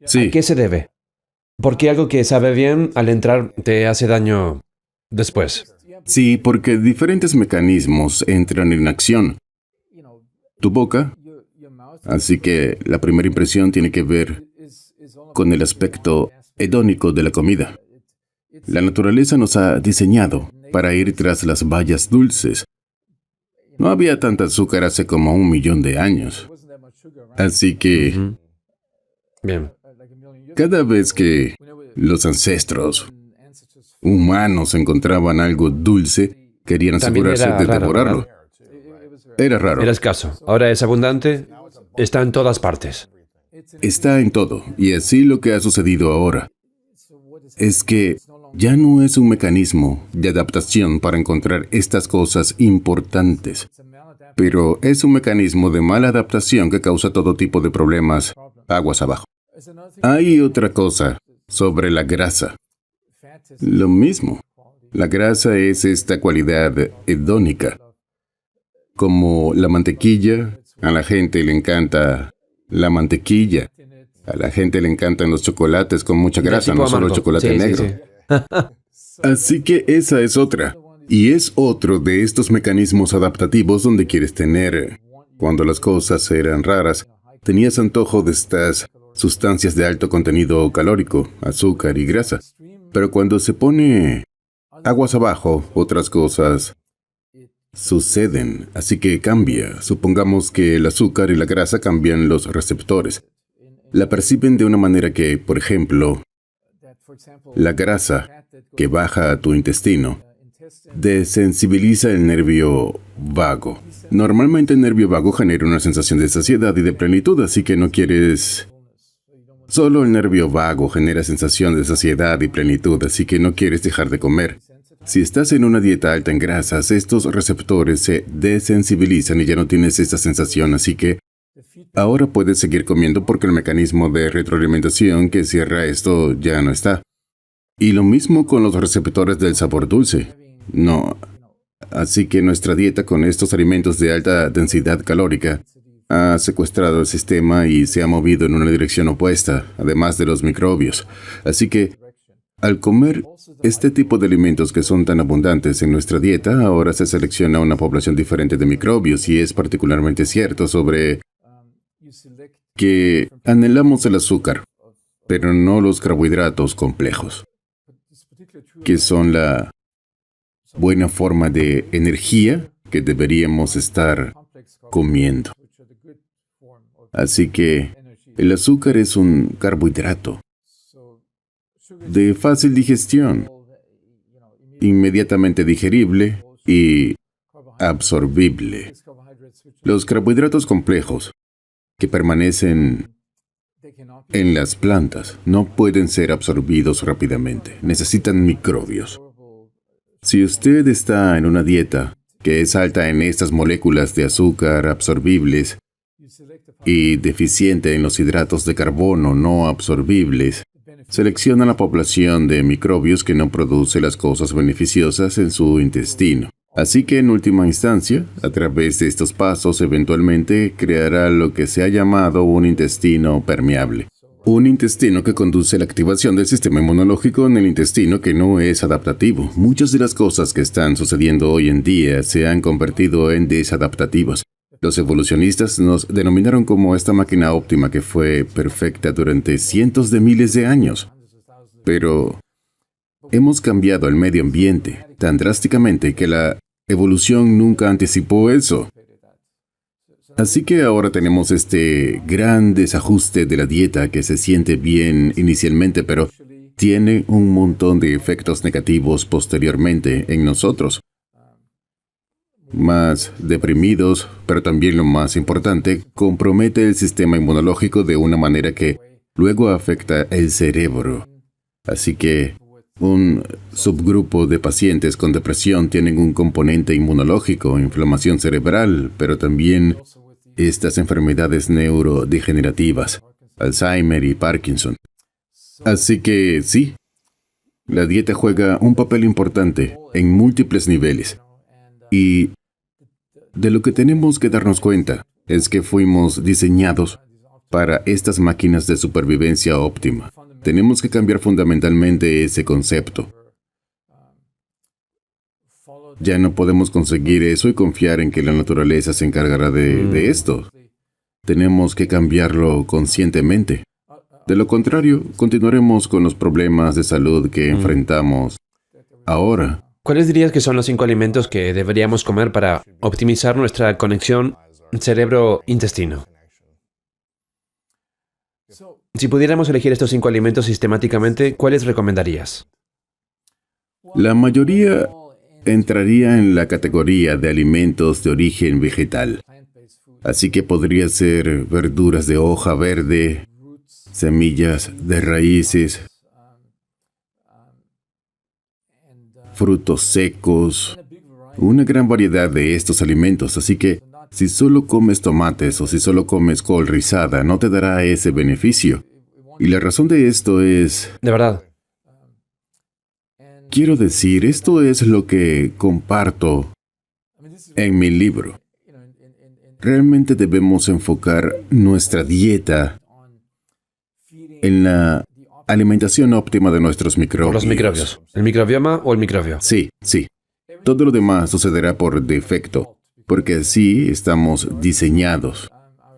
Sí, ¿A qué se debe? Porque algo que sabe bien al entrar te hace daño después. sí, porque diferentes mecanismos entran en acción. Tu boca, así que la primera impresión tiene que ver con el aspecto hedónico de la comida. La naturaleza nos ha diseñado para ir tras las bayas dulces. No había tanta azúcar hace como 1 millón de años. Así que Ujú. Bien. cada vez que los ancestros humanos encontraban algo dulce, querían También asegurarse era de raro, devorarlo. ¿verdad? Era raro. Era escaso. Ahora es abundante. Está en todas partes. Está en todo. Y así lo que ha sucedido ahora es que ya no es un mecanismo de adaptación para encontrar estas cosas importantes, pero es un mecanismo de mala adaptación que causa todo tipo de problemas aguas abajo. Hay otra cosa sobre la grasa. Lo mismo. La grasa es esta cualidad hedónica. Como la mantequilla, a la gente le encanta la mantequilla. A la gente le encantan los chocolates con mucha grasa, Tipo no solo el amargo. chocolate Sí, sí, negro. sí. Así que esa es otra. Y es otro de estos mecanismos adaptativos donde quieres tener. Cuando las cosas eran raras, tenías antojo de estas sustancias de alto contenido calórico, azúcar y grasa. Pero cuando se pone aguas abajo, otras cosas suceden. Así que cambia. Supongamos que el azúcar y la grasa cambian los receptores. La perciben de una manera que, por ejemplo, la grasa que baja a tu intestino desensibiliza el nervio vago. Normalmente el nervio vago genera una sensación de saciedad y de plenitud, así que no quieres... Solo el nervio vago genera sensación de saciedad y plenitud, así que no quieres dejar de comer. Si estás en una dieta alta en grasas, estos receptores se desensibilizan y ya no tienes esa sensación, así que ahora puedes seguir comiendo porque el mecanismo de retroalimentación que cierra esto ya no está. Y lo mismo con los receptores del sabor dulce. No. Así que nuestra dieta con estos alimentos de alta densidad calórica ha secuestrado el sistema y se ha movido en una dirección opuesta, además de los microbios. Así que, al comer este tipo de alimentos que son tan abundantes en nuestra dieta, ahora se selecciona una población diferente de microbios y es particularmente cierto sobre que anhelamos el azúcar, pero no los carbohidratos complejos, que son la buena forma de energía que deberíamos estar comiendo. Así que el azúcar es un carbohidrato de fácil digestión, inmediatamente digerible y absorbible. Los carbohidratos complejos que permanecen en las plantas no pueden ser absorbidos rápidamente. Necesitan microbios. Si usted está en una dieta que es alta en estas moléculas de azúcar absorbibles y deficiente en los hidratos de carbono no absorbibles, selecciona la población de microbios que no produce las cosas beneficiosas en su intestino. Así que en última instancia, a través de estos pasos, eventualmente creará lo que se ha llamado un intestino permeable. Un intestino que conduce a la activación del sistema inmunológico en el intestino que no es adaptativo. Muchas de las cosas que están sucediendo hoy en día se han convertido en desadaptativas. Los evolucionistas nos denominaron como esta máquina óptima que fue perfecta durante cientos de miles de años. Pero hemos cambiado el medio ambiente tan drásticamente que la evolución nunca anticipó eso. Así que ahora tenemos este gran desajuste de la dieta que se siente bien inicialmente, pero tiene un montón de efectos negativos posteriormente en nosotros. Más deprimidos, pero también lo más importante, compromete el sistema inmunológico de una manera que luego afecta el cerebro. Así que un subgrupo de pacientes con depresión tienen un componente inmunológico, inflamación cerebral, pero también estas enfermedades neurodegenerativas, Alzheimer y Parkinson. Así que sí, La dieta juega un papel importante en múltiples niveles. Y de lo que tenemos que darnos cuenta es que fuimos diseñados para estas máquinas de supervivencia óptima. Tenemos que cambiar fundamentalmente ese concepto. Ya no podemos conseguir eso y confiar en que la naturaleza se encargará de esto. Tenemos que cambiarlo conscientemente. De lo contrario, continuaremos con los problemas de salud que enfrentamos ahora. ¿Cuáles dirías que son los 5 alimentos que deberíamos comer para optimizar nuestra conexión cerebro-intestino? Si pudiéramos elegir estos 5 alimentos sistemáticamente, ¿cuáles recomendarías? La mayoría entraría en la categoría de alimentos de origen vegetal. Así que podría ser verduras de hoja verde, semillas de raíces, frutos secos, una gran variedad de estos alimentos. Así que si solo comes tomates o si solo comes col rizada, no te dará ese beneficio. Y la razón de esto es... De verdad. Quiero decir, esto es lo que comparto en mi libro. Realmente debemos enfocar nuestra dieta en la alimentación óptima de nuestros microbios. Los microbios. ¿El microbioma o el microbio? Sí. Todo lo demás sucederá por defecto, porque así estamos diseñados.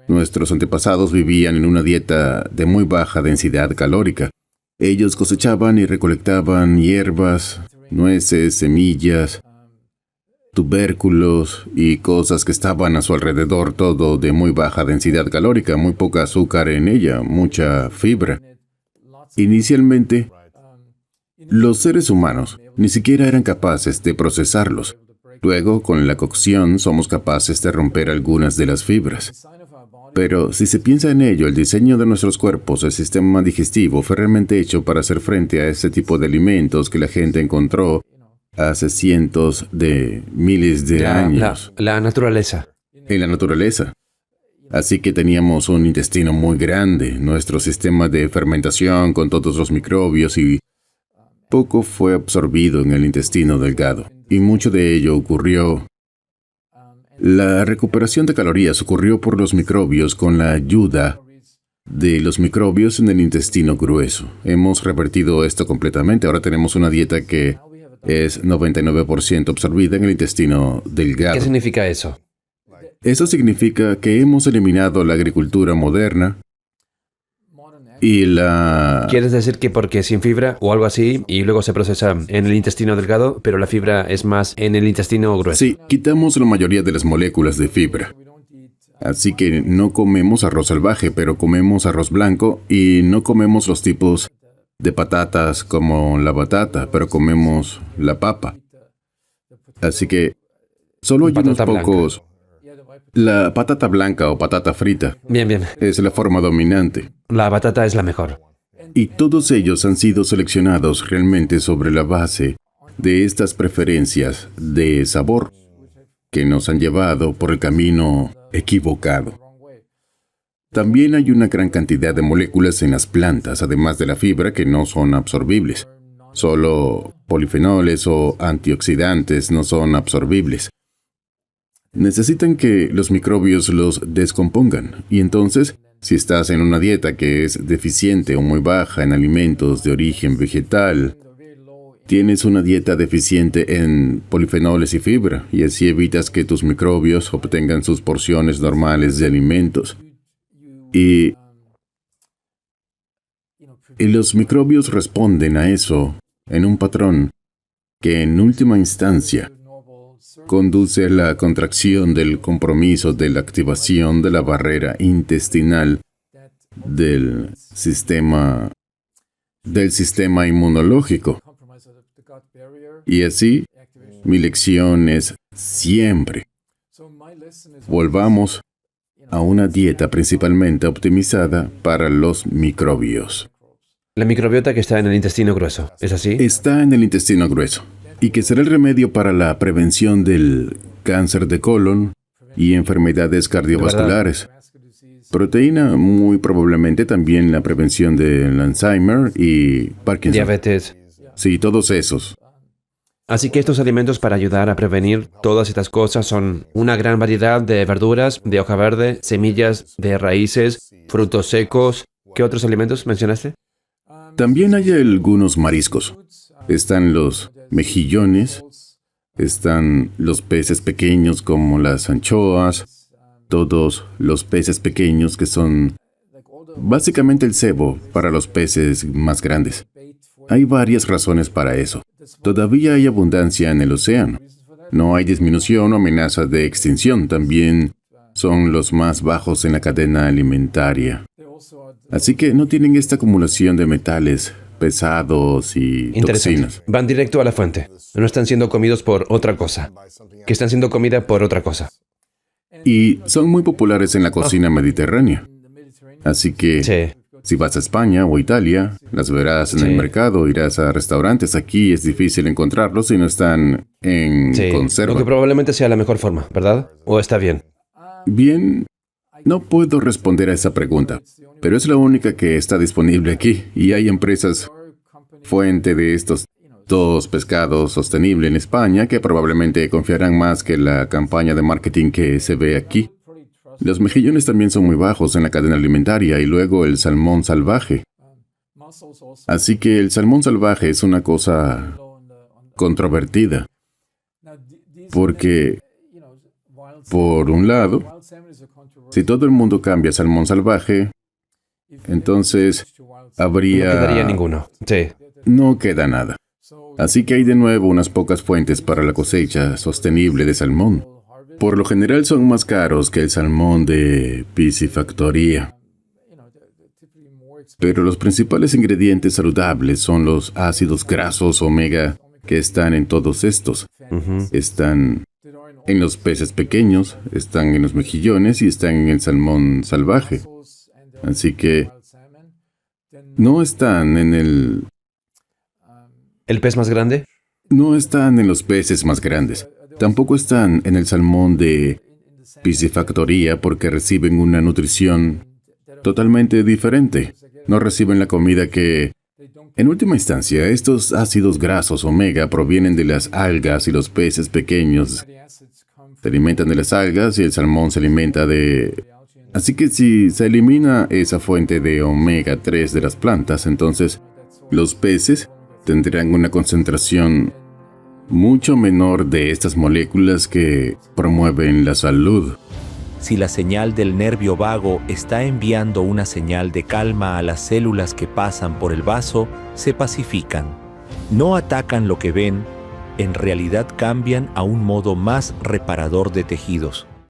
Nuestros antepasados vivían en una dieta de muy baja densidad calórica. Ellos cosechaban y recolectaban hierbas, nueces, semillas, tubérculos y cosas que estaban a su alrededor, todo de muy baja densidad calórica, muy poca azúcar en ella, mucha fibra. Inicialmente, los seres humanos ni siquiera eran capaces de procesarlos. Luego, con la cocción, somos capaces de romper algunas de las fibras. Pero si se piensa en ello, el diseño de nuestros cuerpos, el sistema digestivo, fue realmente hecho para hacer frente a ese tipo de alimentos que la gente encontró hace cientos de miles de años. La naturaleza. En la naturaleza. Así que teníamos un intestino muy grande, nuestro sistema de fermentación con todos los microbios y poco fue absorbido en el intestino delgado. Y mucho de ello ocurrió. La recuperación de calorías ocurrió por los microbios con la ayuda de los microbios en el intestino grueso. Hemos revertido esto completamente. Ahora tenemos una dieta que es 99% absorbida en el intestino delgado. ¿Qué significa eso? Eso significa que hemos eliminado la agricultura moderna y la... ¿Quieres decir que porque sin fibra o algo así y luego se procesa en el intestino delgado, pero la fibra es más en el intestino grueso? Sí, quitamos la mayoría de las moléculas de fibra. Así que no comemos arroz salvaje, pero comemos arroz blanco y no comemos los tipos de patatas como la batata, pero comemos la papa. Así que solo hay unos pocos... La patata blanca o patata frita. Bien. Es la forma dominante. La batata es la mejor. Y todos ellos han sido seleccionados realmente sobre la base de estas preferencias de sabor que nos han llevado por el camino equivocado. También hay una gran cantidad de moléculas en las plantas, además de la fibra, que no son absorbibles. Solo polifenoles o antioxidantes no son absorbibles. Necesitan que los microbios los descompongan. Y entonces, si estás en una dieta que es deficiente o muy baja en alimentos de origen vegetal, tienes una dieta deficiente en polifenoles y fibra, y así evitas que tus microbios obtengan sus porciones normales de alimentos. Y los microbios responden a eso en un patrón que en última instancia conduce a la contracción del compromiso de la activación de la barrera intestinal del sistema inmunológico. Y así, mi lección es siempre: volvamos a una dieta principalmente optimizada para los microbios. La microbiota que está en el intestino grueso, ¿es así? Está en el intestino grueso, y que será el remedio para la prevención del cáncer de colon y enfermedades cardiovasculares. Proteína, muy probablemente también la prevención del Alzheimer y Parkinson. Diabetes. Sí, todos esos. Así que estos alimentos para ayudar a prevenir todas estas cosas son una gran variedad de verduras, de hoja verde, semillas, de raíces, frutos secos. ¿Qué otros alimentos mencionaste? También hay algunos mariscos. Están los mejillones, están los peces pequeños como las anchoas, todos los peces pequeños que son básicamente el cebo para los peces más grandes. Hay varias razones para eso. Todavía hay abundancia en el océano. No hay disminución o amenaza de extinción. También son los más bajos en la cadena alimentaria. Así que no tienen esta acumulación de metales pesados y Interesante. toxinas. Van directo a la fuente. No están siendo comidos por otra cosa. Que están siendo comida por otra cosa. Y son muy populares en la cocina mediterránea. Así que Sí. si vas a España o Italia, las verás en Sí. el mercado, irás a restaurantes. Aquí es difícil encontrarlos si no están en Sí. conserva. Lo que probablemente sea la mejor forma, ¿verdad? ¿O está bien? Bien, no puedo responder a esa pregunta, pero es la única que está disponible aquí y hay empresas fuente de estos dos pescados sostenible en España que probablemente confiarán más que la campaña de marketing que se ve aquí. Los mejillones también son muy bajos en la cadena alimentaria y luego el salmón salvaje. Así que el salmón salvaje es una cosa controvertida, porque, por un lado, si todo el mundo cambia a salmón salvaje, entonces No quedaría habría... ninguno. Sí. No queda nada. Así que hay de nuevo unas pocas fuentes para la cosecha sostenible de salmón. Por lo general son más caros que el salmón de piscifactoría. Pero los principales ingredientes saludables son los ácidos grasos omega que están en todos estos. Ujú. Están en los peces pequeños, están en los mejillones y están en el salmón salvaje. Así que no están en ¿El pez más grande? no están en los peces más grandes. Tampoco están en el salmón de piscifactoría porque reciben una nutrición totalmente diferente. No reciben la comida que... En última instancia, estos ácidos grasos omega provienen de las algas y los peces pequeños se alimentan de las algas y el salmón se alimenta de... Así que si se elimina esa fuente de omega 3 de las plantas, entonces los peces tendrán una concentración mucho menor de estas moléculas que promueven la salud. Si la señal del nervio vago está enviando una señal de calma a las células que pasan por el vaso, se pacifican. No atacan lo que ven, en realidad cambian a un modo más reparador de tejidos.